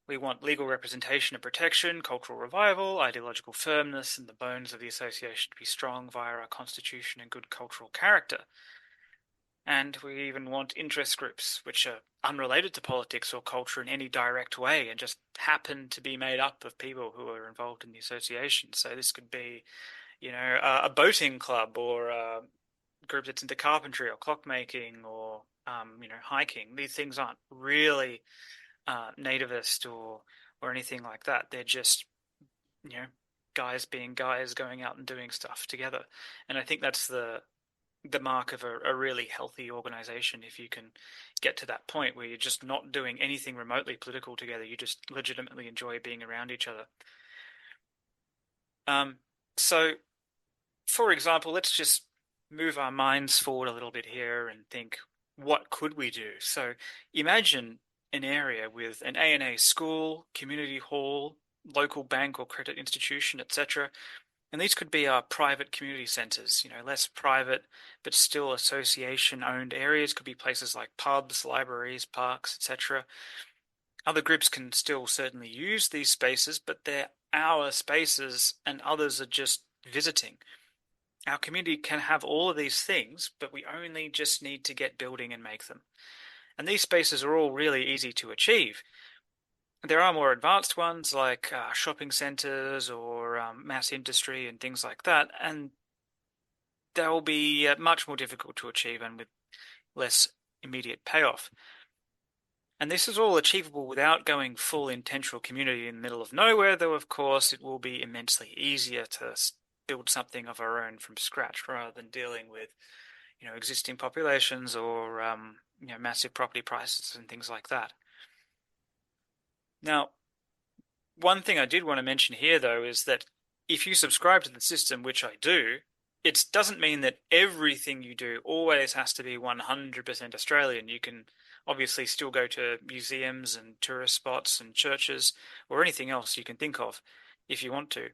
We want legal representation and protection, cultural revival, ideological firmness, and the bones of the association to be strong via our constitution and good cultural character. And we even want interest groups, which are unrelated to politics or culture in any direct way and just happen to be made up of people who are involved in the association. So this could be, a boating club or a group that's into carpentry or clockmaking or, hiking. These things aren't really nativist or anything like that. They're just, guys being guys going out and doing stuff together. And I think that's the mark of a really healthy organization. If you can get to that point where you're just not doing anything remotely political together, you just legitimately enjoy being around each other. So, for example, let's just move our minds forward a little bit here and think, what could we do? So imagine an area with an ANA school, community hall, local bank or credit institution, etc. And these could be our private community centres, less private, but still association-owned areas. Could be places like pubs, libraries, parks, etc. Other groups can still certainly use these spaces, but they're our spaces and others are just visiting. Our community can have all of these things, but we only just need to get building and make them. And these spaces are all really easy to achieve. There are more advanced ones like shopping centers or mass industry and things like that, and they'll be much more difficult to achieve and with less immediate payoff. And this is all achievable without going full intentional community in the middle of nowhere, though of course it will be immensely easier to build something of our own from scratch rather than dealing with existing populations or massive property prices and things like that. Now, one thing I did want to mention here, though, is that if you subscribe to the system, which I do, it doesn't mean that everything you do always has to be 100% Australian. You can obviously still go to museums and tourist spots and churches or anything else you can think of if you want to.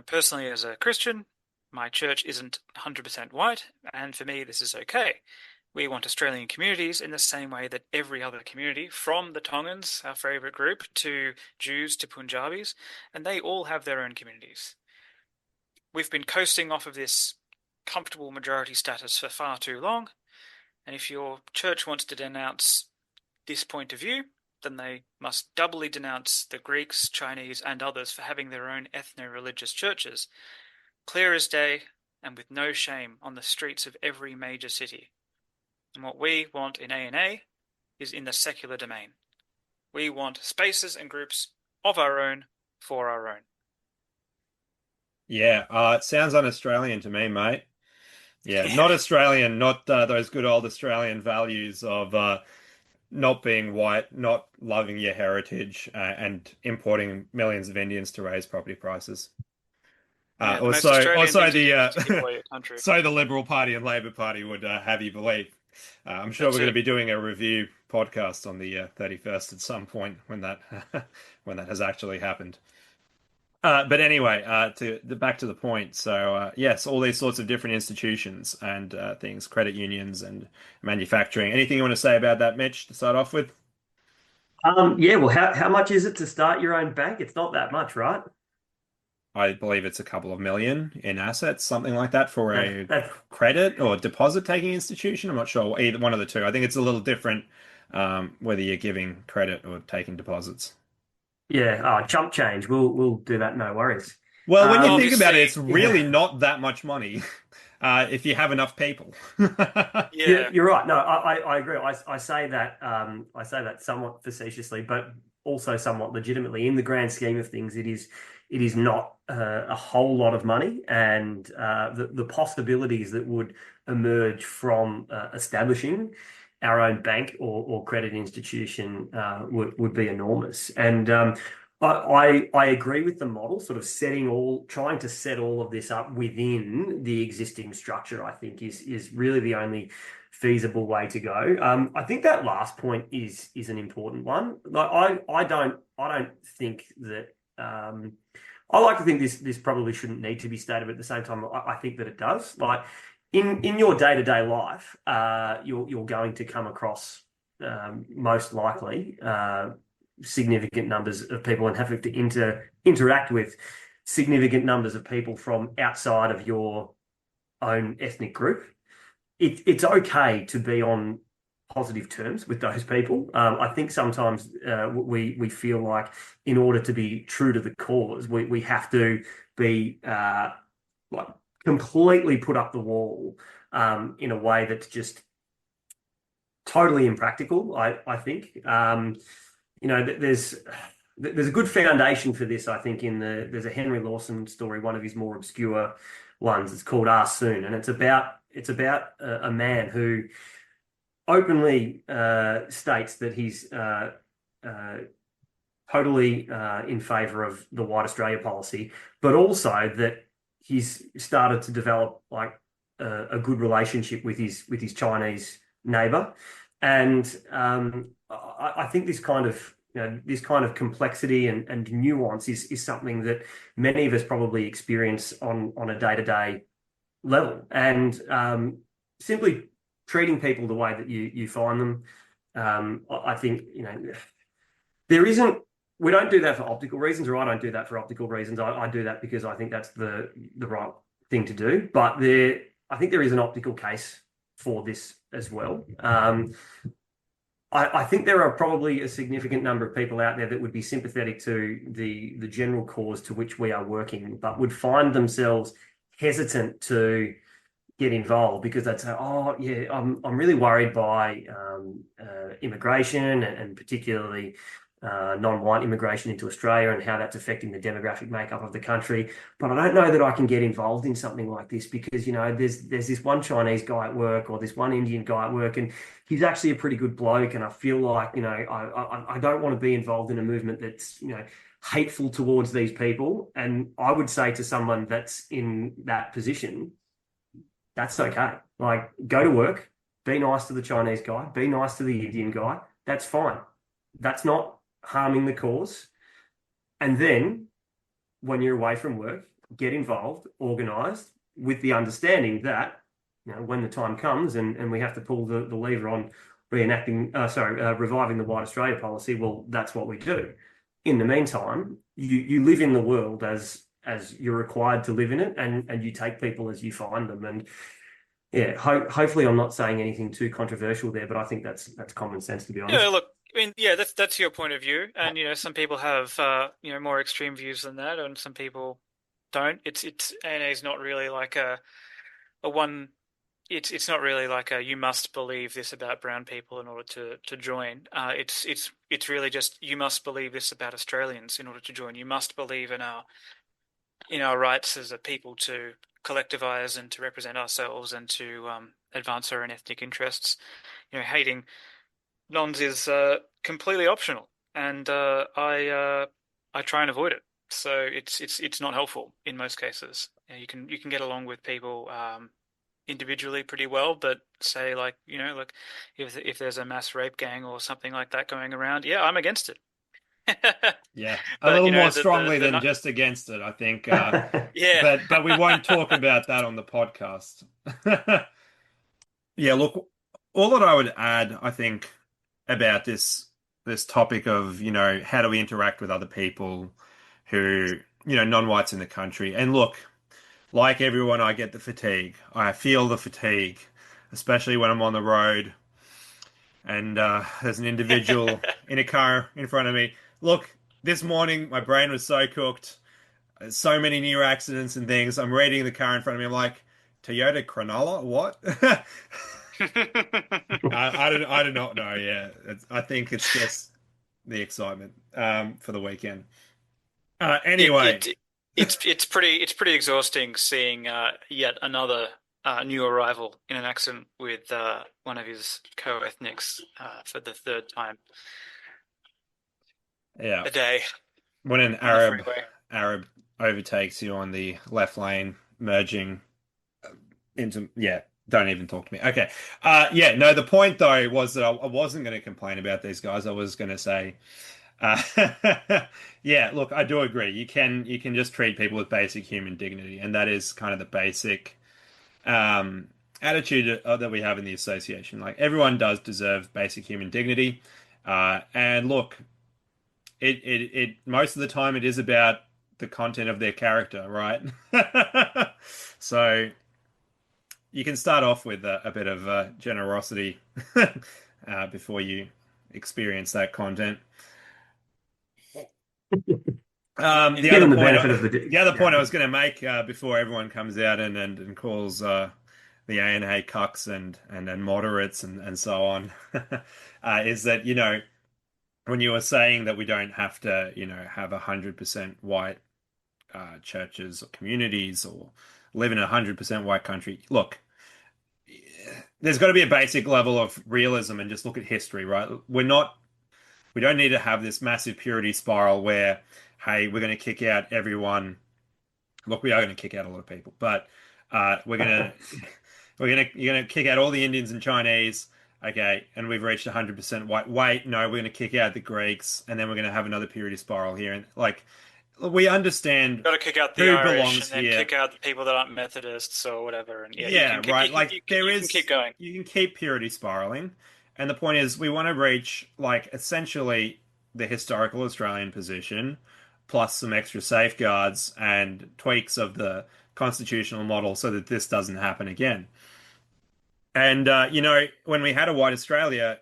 Personally, as a Christian, my church isn't 100% white, and for me, this is okay. We want Australian communities in the same way that every other community, from the Tongans, our favourite group, to Jews to Punjabis, and they all have their own communities. We've been coasting off of this comfortable majority status for far too long, and if your church wants to denounce this point of view, then they must doubly denounce the Greeks, Chinese, and others for having their own ethno-religious churches, clear as day and with no shame on the streets of every major city. And what we want in ANA is in the secular domain. We want spaces and groups of our own for our own. Yeah, it sounds un-Australian to me, mate. Yeah, Yeah, not Australian, not those good old Australian values of not being white, not loving your heritage, and importing millions of Indians to raise property prices. yeah. The most Also, Australian also thing to the do is to give away your country. so the Liberal Party and Labor Party would have you believe. I'm sure we're That's going to it. be doing a review podcast on the 31st at some point when that when that has actually happened. But anyway, back to the point. So yes, all these sorts of different institutions and things, credit unions and manufacturing. Anything you want to say about that, Mitch, to start off with? Yeah, well, how much is it to start your own bank? It's not that much, right? I believe it's a couple of million in assets, something like that, for a That credit or deposit taking institution. I'm not sure, either one of the two. I think it's a little different whether you're giving credit or taking deposits. yeah, chump change. We'll do that, no worries. Well, when you think about it, Obviously, it's really Yeah. not that much money if you have enough people. Yeah, yeah, you're right. No, I agree. I say that somewhat facetiously, but also somewhat legitimately. In the grand scheme of things, it is not a whole lot of money, and the possibilities that would emerge from establishing our own bank or credit institution would be enormous. And I agree with the model, sort of trying to set all of this up within the existing structure, I think is really the only feasible way to go. I think that last point is an important one. Like I don't think that I like to think this probably shouldn't need to be stated, but at the same time, I think that it does. Like in your day-to-day life, you're going to come across most likely significant numbers of people and having to interact with significant numbers of people from outside of your own ethnic group. It's okay to be on positive terms with those people. I think sometimes we feel like in order to be true to the cause, we have to be like completely put up the wall in a way that's just totally impractical. I think there's a good foundation for this. I think there's a Henry Lawson story, one of his more obscure ones. It's called Ask Soon, and it's about a man who openly states that he's totally in favor of the White Australia policy, but also that he's started to develop like a good relationship with his Chinese neighbor, and I think this kind of complexity and nuance is something that many of us probably experience on a day-to-day level, and simply treating people the way that you find them. I think there isn't. We don't do that for optical reasons, or I don't do that for optical reasons. I do that because I think that's the right thing to do. But I think there is an optical case for this as well. I think there are probably a significant number of people out there that would be sympathetic to the general cause to which we are working, but would find themselves hesitant to get involved because they'd say, "Oh, yeah, I'm really worried by immigration and particularly non-white immigration into Australia and how that's affecting the demographic makeup of the country. But I don't know that I can get involved in something like this because there's this one Chinese guy at work or this one Indian guy at work, and he's actually a pretty good bloke, and I feel like I don't want to be involved in a movement that's hateful towards these people." And I would say to someone that's in that position, that's okay. Like, go to work, be nice to the Chinese guy, be nice to the Indian guy. That's fine. That's not harming the cause. And then when you're away from work, get involved, organized with the understanding that, when the time comes and we have to pull the lever on reviving the White Australia policy, well, that's what we do. In the meantime, you live in the world as you're required to live in it, and you take people as you find them. And yeah, hopefully I'm not saying anything too controversial there, but I think that's common sense, to be honest. Yeah, look, I mean, yeah, that's your point of view, and some people have more extreme views than that, and some people don't. It's ANA is not really like a one. It's not really like a you must believe this about brown people in order to join. It's really just you must believe this about Australians in order to join. You must believe in our rights as a people to collectivize and to represent ourselves and to advance our own ethnic interests. Hating nons is completely optional, and I try and avoid it. So it's not helpful in most cases. You can get along with people individually pretty well, but say like if there's a mass rape gang or something like that going around, yeah, I'm against it. Yeah, a But little more the strongly than just against it, I think. yeah. But we won't talk about that on the podcast. Yeah, look, all that I would add, I think, about this topic of, how do we interact with other people who, non-whites in the country. And look, like everyone, I get the fatigue. I feel the fatigue, especially when I'm on the road and there's an individual in a car in front of me. Look, this morning my brain was so cooked. So many near accidents and things. I'm reading the car in front of me. I'm like, Toyota Cronulla? What? I do not know. Yeah, I think it's just the excitement for the weekend. It Anyway, it it's pretty exhausting seeing yet another new arrival in an accident with one of his co-ethnics for the third time yeah, a day when an on the Arab freeway. Arab overtakes you on the left lane, merging into, yeah, Don't even talk to me. Okay. Yeah, no, the point though was that I wasn't going to complain about these guys. I was going to say, uh, yeah, look, I do agree. You can just treat people with basic human dignity, and that is kind of the basic um, attitude that we have in the association. Like everyone does deserve basic human dignity, and look, it most of the time it is about the content of their character, right? So you can start off with a bit of generosity before you experience that content. In, Give them the Point, benefit of the other yeah. point I was going to make before everyone comes out and calls the ANA cucks and moderates and so on, is that when you were saying that we don't have to have 100% white churches or communities or live in a 100% white country. Look, there's got to be a basic level of realism and just look at history, right? We don't need to have this massive purity spiral where, hey, we're going to kick out everyone. Look, we are going to kick out a lot of people, but we're gonna you're gonna kick out all the Indians and Chinese, okay? And we've reached 100% white. Wait, no, we're going to kick out the Greeks, and then we're going to have another purity spiral here. And like, we understand got to kick out the who Irish belongs and then here. kick out the people that aren't Methodists or whatever. And yeah, Yeah, right. Like there you can is, keep going. you can keep purity spiraling, and the point is, we want to reach like essentially the historical Australian position, plus some extra safeguards and tweaks of the constitutional model, so that this doesn't happen again. And when we had a white Australia,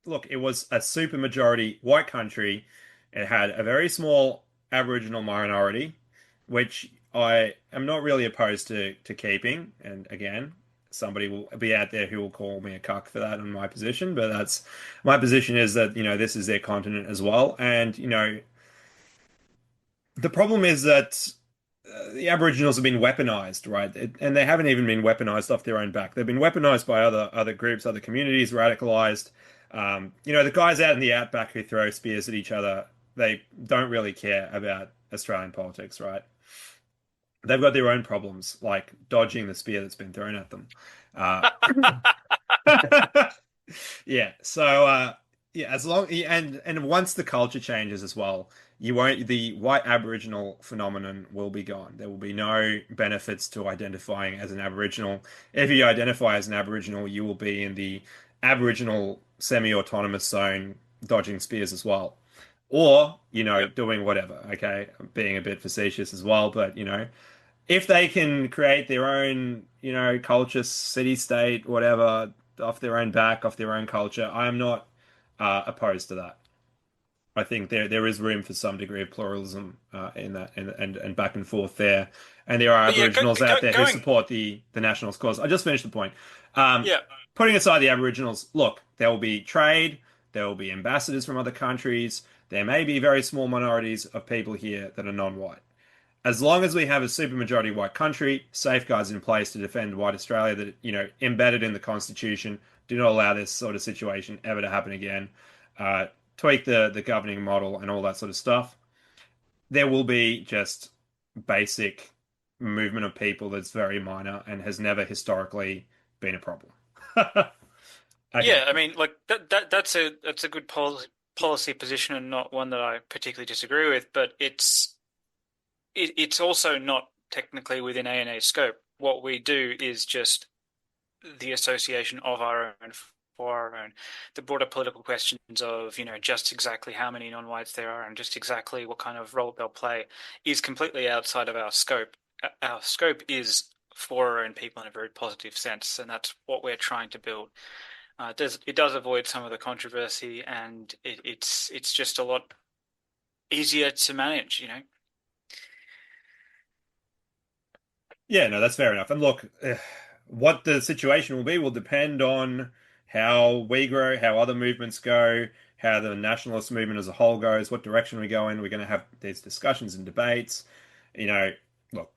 look, it was a super majority white country. It had a very small Aboriginal minority, which I am not really opposed to keeping. And again, somebody will be out there who will call me a cuck for that in my position, but that's my position is that, this is their continent as well. And, the problem is that the Aboriginals have been weaponized, right? And they haven't even been weaponized off their own back. They've been weaponized by other groups, other communities, radicalized. The guys out in the outback who throw spears at each other, they don't really care about Australian politics, right? They've got their own problems, like dodging the spear that's been thrown at them. Uh, Yeah. So yeah, as long and once the culture changes as well, you won't the white Aboriginal phenomenon will be gone. There will be no benefits to identifying as an Aboriginal. If you identify as an Aboriginal, you will be in the Aboriginal semi-autonomous zone dodging spears as well. Or, Yep. doing whatever, okay? I'm being a bit facetious as well, but if they can create their own, culture, city state, whatever, off their own back, off their own culture, I am not opposed to that. I think there is room for some degree of pluralism in that and back and forth there. And there are But yeah, Aboriginals out there who going. support the nationalist cause. I just finished the point. Um, Yeah, Putting aside the Aboriginals, look, there will be trade, there will be ambassadors from other countries, there may be very small minorities of people here that are non-white. As long as we have a supermajority white country, safeguards in place to defend white Australia that, embedded in the Constitution, do not allow this sort of situation ever to happen again. Uh, Tweak the governing model and all that sort of stuff. There will be just basic movement of people that's very minor and has never historically been a problem. Okay. yeah. I mean, like that's a good policy position and not one that I particularly disagree with. But it's also not technically within ANA's scope. What we do is just the association of our own for our own. The broader political questions of, just exactly how many non-whites there are and just exactly what kind of role they'll play is completely outside of our scope. Our scope is for our own people in a very positive sense, and that's what we're trying to build. It does avoid some of the controversy, and it's just a lot easier to manage. Yeah, no, that's fair enough. And look, what the situation will be will depend on how we grow, how other movements go, how the nationalist movement as a whole goes, what direction we go in. We're going to have these discussions and debates. You know, Look,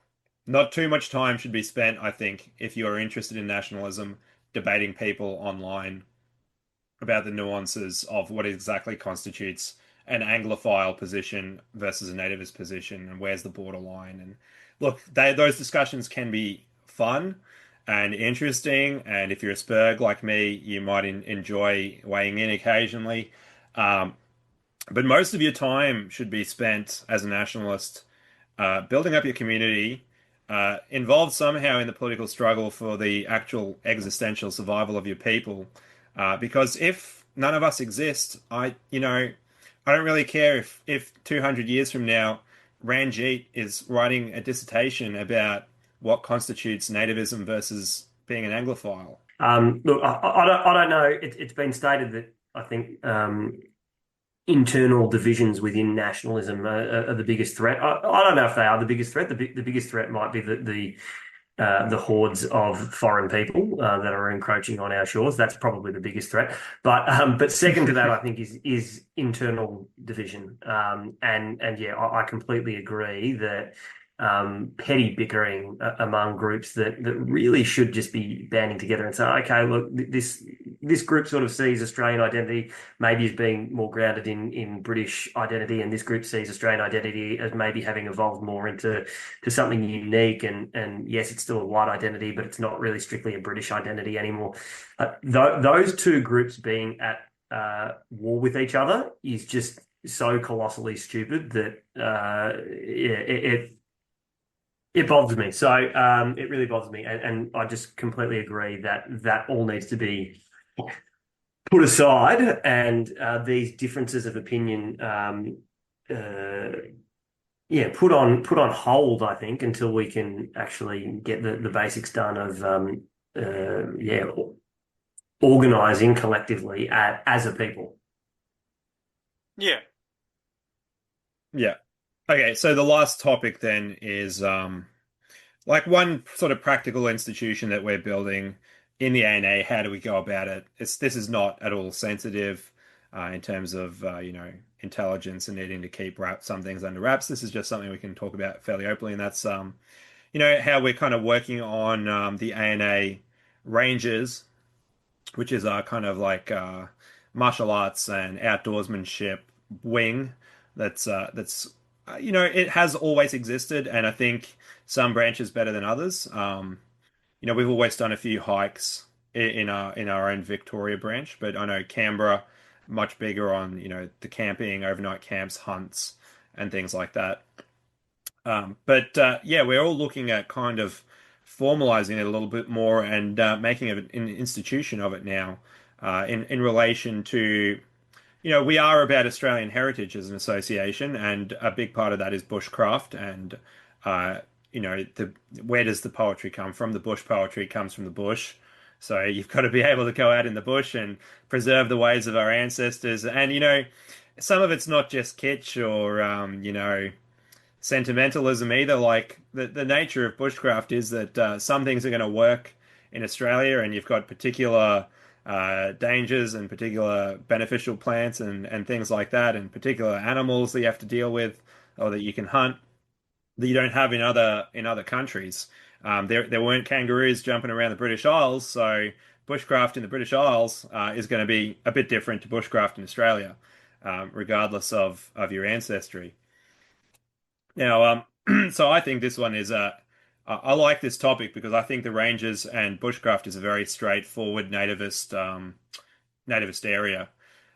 not too much time should be spent, I think, if you are interested in nationalism, debating people online about the nuances of what exactly constitutes an Anglophile position versus a nativist position and where's the borderline. And look, those discussions can be fun, and interesting. And if you're a Spurg like me, you might enjoy weighing in occasionally. Um, but most of your time should be spent as a nationalist building up your community, involved somehow in the political struggle for the actual existential survival of your people. Because if none of us exist, I don't really care if 200 years from now, Ranjit is writing a dissertation about what constitutes nativism versus being an Anglophile. Look, I don't know. It's been stated that I think internal divisions within nationalism are the biggest threat. I don't know if they are the biggest threat. The biggest threat might be the hordes of foreign people that are encroaching on our shores. That's probably the biggest threat. But second to that, I think is internal division. And yeah, I completely agree that petty bickering among groups that really should just be banding together and say, okay, look, this group sort of sees Australian identity maybe as being more grounded in British identity, and this group sees Australian identity as maybe having evolved more into something unique. And yes, it's still a white identity, but it's not really strictly a British identity anymore. Those two groups being at war with each other is just so colossally stupid that it bothers me. So it really bothers me, and I just completely agree that that all needs to be put aside, and these differences of opinion, yeah, put on hold. I think until we can actually get the basics done of yeah, organizing collectively as a people. Yeah. Yeah. Okay, so the last topic then is like one sort of practical institution that we're building in the ANA. How do we go about it? This is not at all sensitive in terms of intelligence and needing to keep some things under wraps. This is just something we can talk about fairly openly, and that's how we're kind of working on the ANA ranges, which is our kind of like martial arts and outdoorsmanship wing. It has always existed, and I think some branches better than others. We've always done a few hikes in our own Victoria branch, but I know Canberra much bigger on the camping, overnight camps, hunts, and things like that. But yeah, we're all looking at kind of formalizing it a little bit more and making it an institution of it now in relation to we are about Australian heritage as an association, and a big part of that is bushcraft. And uh, the where does the poetry come from? The bush poetry comes from the bush. So you've got to be able to go out in the bush and preserve the ways of our ancestors. And some of it's not just kitsch or sentimentalism either. Like the nature of bushcraft is that some things are going to work in Australia, and you've got particular dangers and particular beneficial plants and things like that, and particular animals that you have to deal with or that you can hunt that you don't have in other countries. There weren't kangaroos jumping around the British Isles, so bushcraft in the British Isles is going to be a bit different to bushcraft in Australia, regardless of your ancestry. Now, so I think this one is I like this topic because I think the Ranges and bushcraft is a very straightforward nativist area.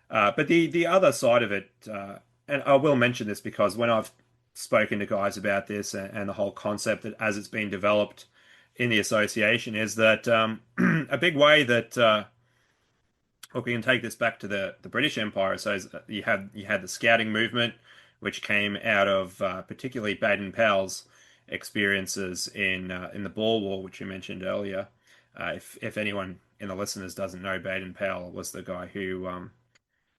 But the other side of it, and I will mention this because when I've spoken to guys about this and the whole concept that as it's been developed in the association is that a big way that look, we can take this back to the British Empire. So you had the scouting movement, which came out of particularly Baden-Powell's experiences in the Boer War, which you mentioned earlier. If anyone in the listeners doesn't know, Baden-Powell was the guy who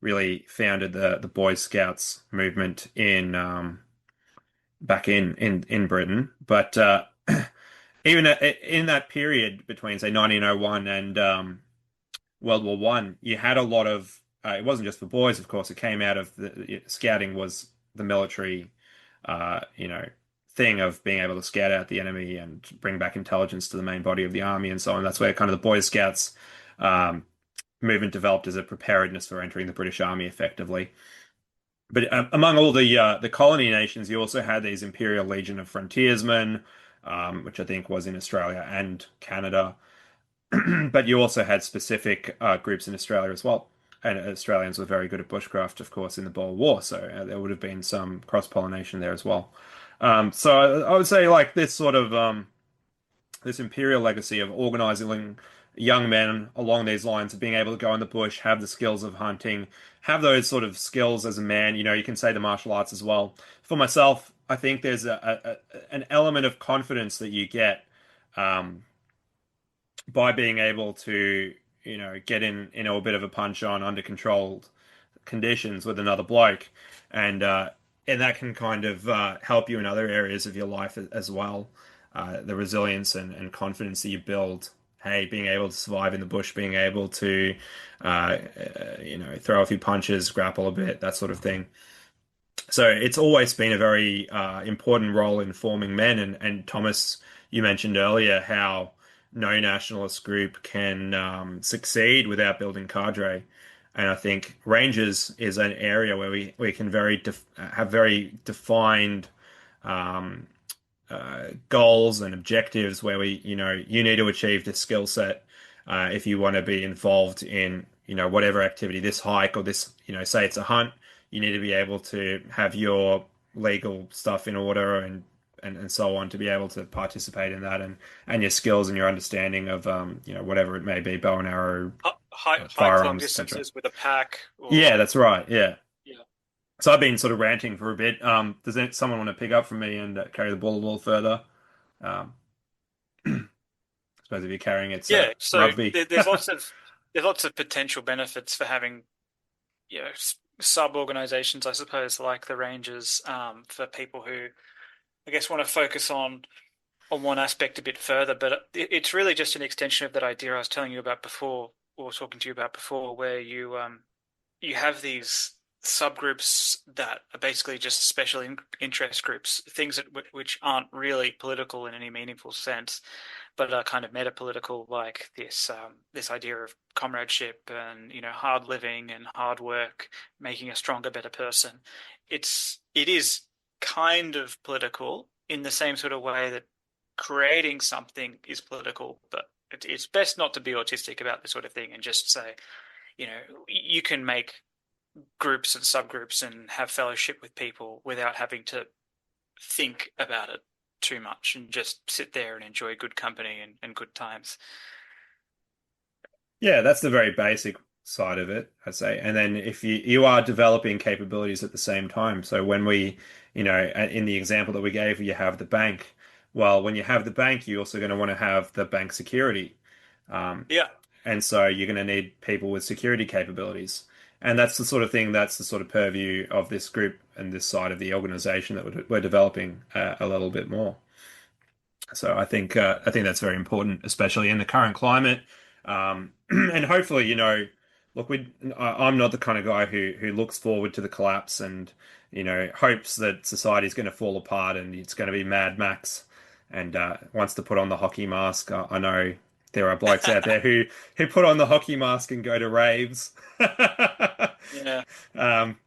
really founded the Boy Scouts movement in back in Britain. But even in that period between say 1901 and World War One, you had a lot of. It wasn't just for boys, of course. It came out of scouting was the military, thing of being able to scout out the enemy and bring back intelligence to the main body of the army and so on. That's where kind of the Boy Scouts movement developed as a preparedness for entering the British Army effectively. But among all the colony nations, you also had these Imperial Legion of Frontiersmen, which I think was in Australia and Canada. But you also had specific groups in Australia as well. And Australians were very good at bushcraft, of course, in the Boer War. So there would have been some cross-pollination there as well. So I would say like this sort of this imperial legacy of organizing young men along these lines of being able to go in the bush, have the skills of hunting, have those sort of skills as a man. You know, you can say the martial arts as well. For myself, I think there's an element of confidence that you get um, by being able to, get in a bit of a punch on under controlled conditions with another bloke, and that can kind of help you in other areas of your life as well. The resilience and confidence that you build. Hey, being able to survive in the bush, being able to, throw a few punches, grapple a bit, that sort of thing. So it's always been a very important role in forming men. And Thomas, you mentioned earlier how no nationalist group can succeed without building cadre. And I think Rangers is an area where we can have very defined um, goals and objectives where you need to achieve this skill set if you want to be involved in, whatever activity, this hike or this, say it's a hunt, you need to be able to have your legal stuff in order and so on to be able to participate in that and your skills and your understanding of, whatever it may be, bow and arrow, Hike long firearms, etc. distances with a pack, Yeah, or that's right. Yeah. yeah. So I've been sort of ranting for a bit. Someone want to pick up from me and carry the ball a little further? Um, I suppose if you're carrying it's Yeah, so rugby. there's lots of potential benefits for having, sub organizations, I suppose, like the Rangers, for people who I guess want to focus on one aspect a bit further. But it's really just an extension of that idea I was telling you about before, or talking to you about before, where you have these subgroups that are basically just special interest groups, things which aren't really political in any meaningful sense, but are kind of meta-political, like this idea of comradeship and hard living and hard work, making a stronger, better person. It is kind of political in the same sort of way that creating something is political, but it's best not to be autistic about this sort of thing and just say, you can make groups and subgroups and have fellowship with people without having to think about it too much and just sit there and enjoy good company and good times. Yeah, that's the very basic side of it, I'd say. And then if you are developing capabilities at the same time. So when in the example that we gave, you have the bank. Well, when you have the bank, you're also going to want to have the bank security. Um, Yeah. and so you're going to need people with security capabilities. And that's the sort of thing, that's the sort of purview of this group and this side of the organization that we're developing a little bit more. So I think that's very important, especially in the current climate. And hopefully, look, I'm not the kind of guy who looks forward to the collapse and hopes that society is going to fall apart and it's going to be Mad Max and wants to put on the hockey mask. I know there are blokes out there who put on the hockey mask and go to raves. Yeah. Um,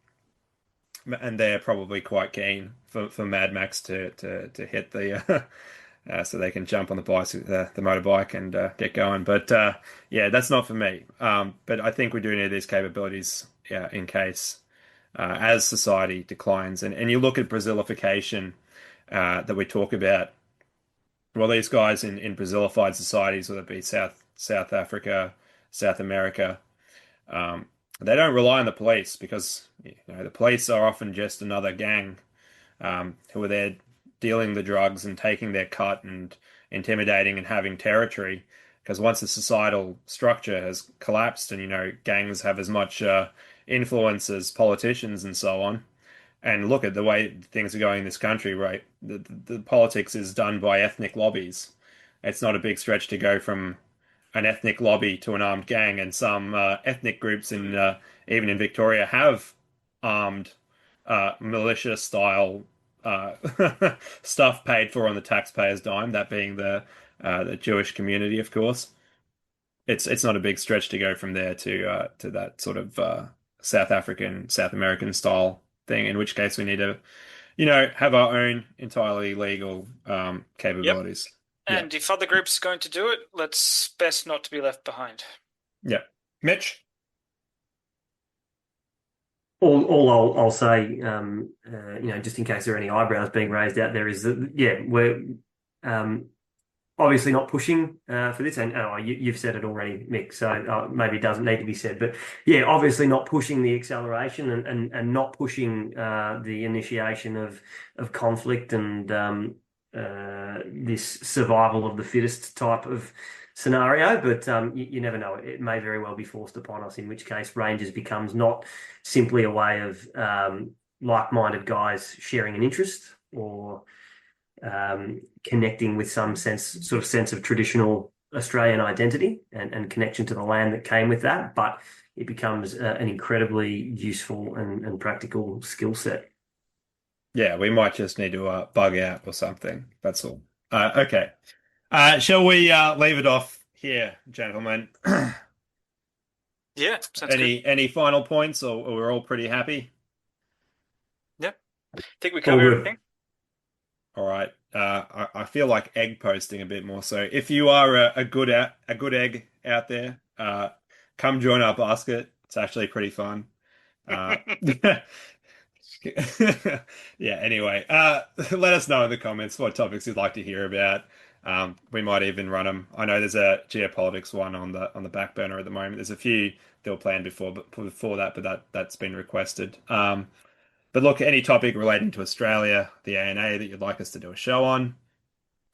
and they're probably quite keen for Mad Max to hit the so they can jump on the the motorbike and get going. But yeah, that's not for me. But I think we do need these capabilities, yeah, in case as society declines. And you look at Brazilification that we talk about. Well, these guys in Brazilified societies, whether it be South Africa, South America, um, they don't rely on the police because the police are often just another gang who are there dealing the drugs and taking their cut and intimidating and having territory. Because once the societal structure has collapsed and gangs have as much influence as politicians and so on, and look at the way things are going in this country, right? The politics is done by ethnic lobbies. It's not a big stretch to go from an ethnic lobby to an armed gang, and some ethnic groups in even in Victoria have armed militia style uh, stuff paid for on the taxpayer's dime. That being the Jewish community, of course. It's not a big stretch to go from there to that sort of South African, South American style thing. In which case, we need to have our own entirely legal Yep. capabilities. Yeah. And if other groups are going to do it, let's best not to be left behind. Yeah. Mitch? All I'll say, just in case there are any eyebrows being raised out there, is that yeah, we're um, obviously not pushing for this, and you've said it already, Mick. So maybe it doesn't need to be said, but yeah, obviously not pushing the acceleration and not pushing the initiation of conflict and this survival of the fittest type of scenario. But you never know; it may very well be forced upon us. In which case, Rangers becomes not simply a way of like-minded guys sharing an interest or connecting with some sense of traditional Australian identity and connection to the land that came with that, but it becomes an incredibly useful and practical skill set. Yeah, we might just need to bug out or something. That's all. Okay. Shall we leave it off here, gentlemen? Yeah, sounds good. Any final points, or we're all pretty happy? Yep. Think we All cover good. everything? All right. I feel like egg posting a bit more. So if you are a good egg out there, come join our basket. It's actually pretty fun. Uh, yeah. Anyway, let us know in the comments what topics you'd like to hear about. We might even run them. I know there's a geopolitics one on the back burner at the moment. There's a few that were planned before that, but that's been requested. But look, any topic relating to Australia, the ANA that you'd like us to do a show on,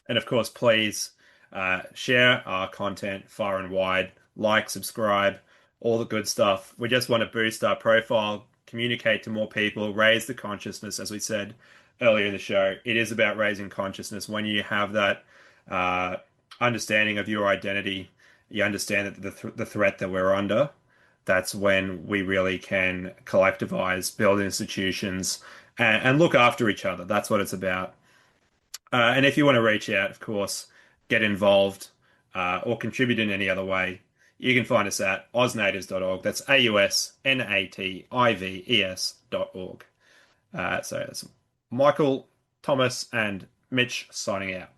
and of course, please share our content far and wide, like, subscribe, all the good stuff. We just want to boost our profile, communicate to more people, raise the consciousness, as we said earlier in the show. It is about raising consciousness. When you have that uh, understanding of your identity, you understand that the threat that we're under. That's when we really can collectivize, build institutions, and look after each other. That's what it's about. And if you want to reach out, of course, get involved or contribute in any other way, you can find us at ausnatives.org. That's AUSNATIVES.org. So it's Michael, Thomas, and Mitch signing out.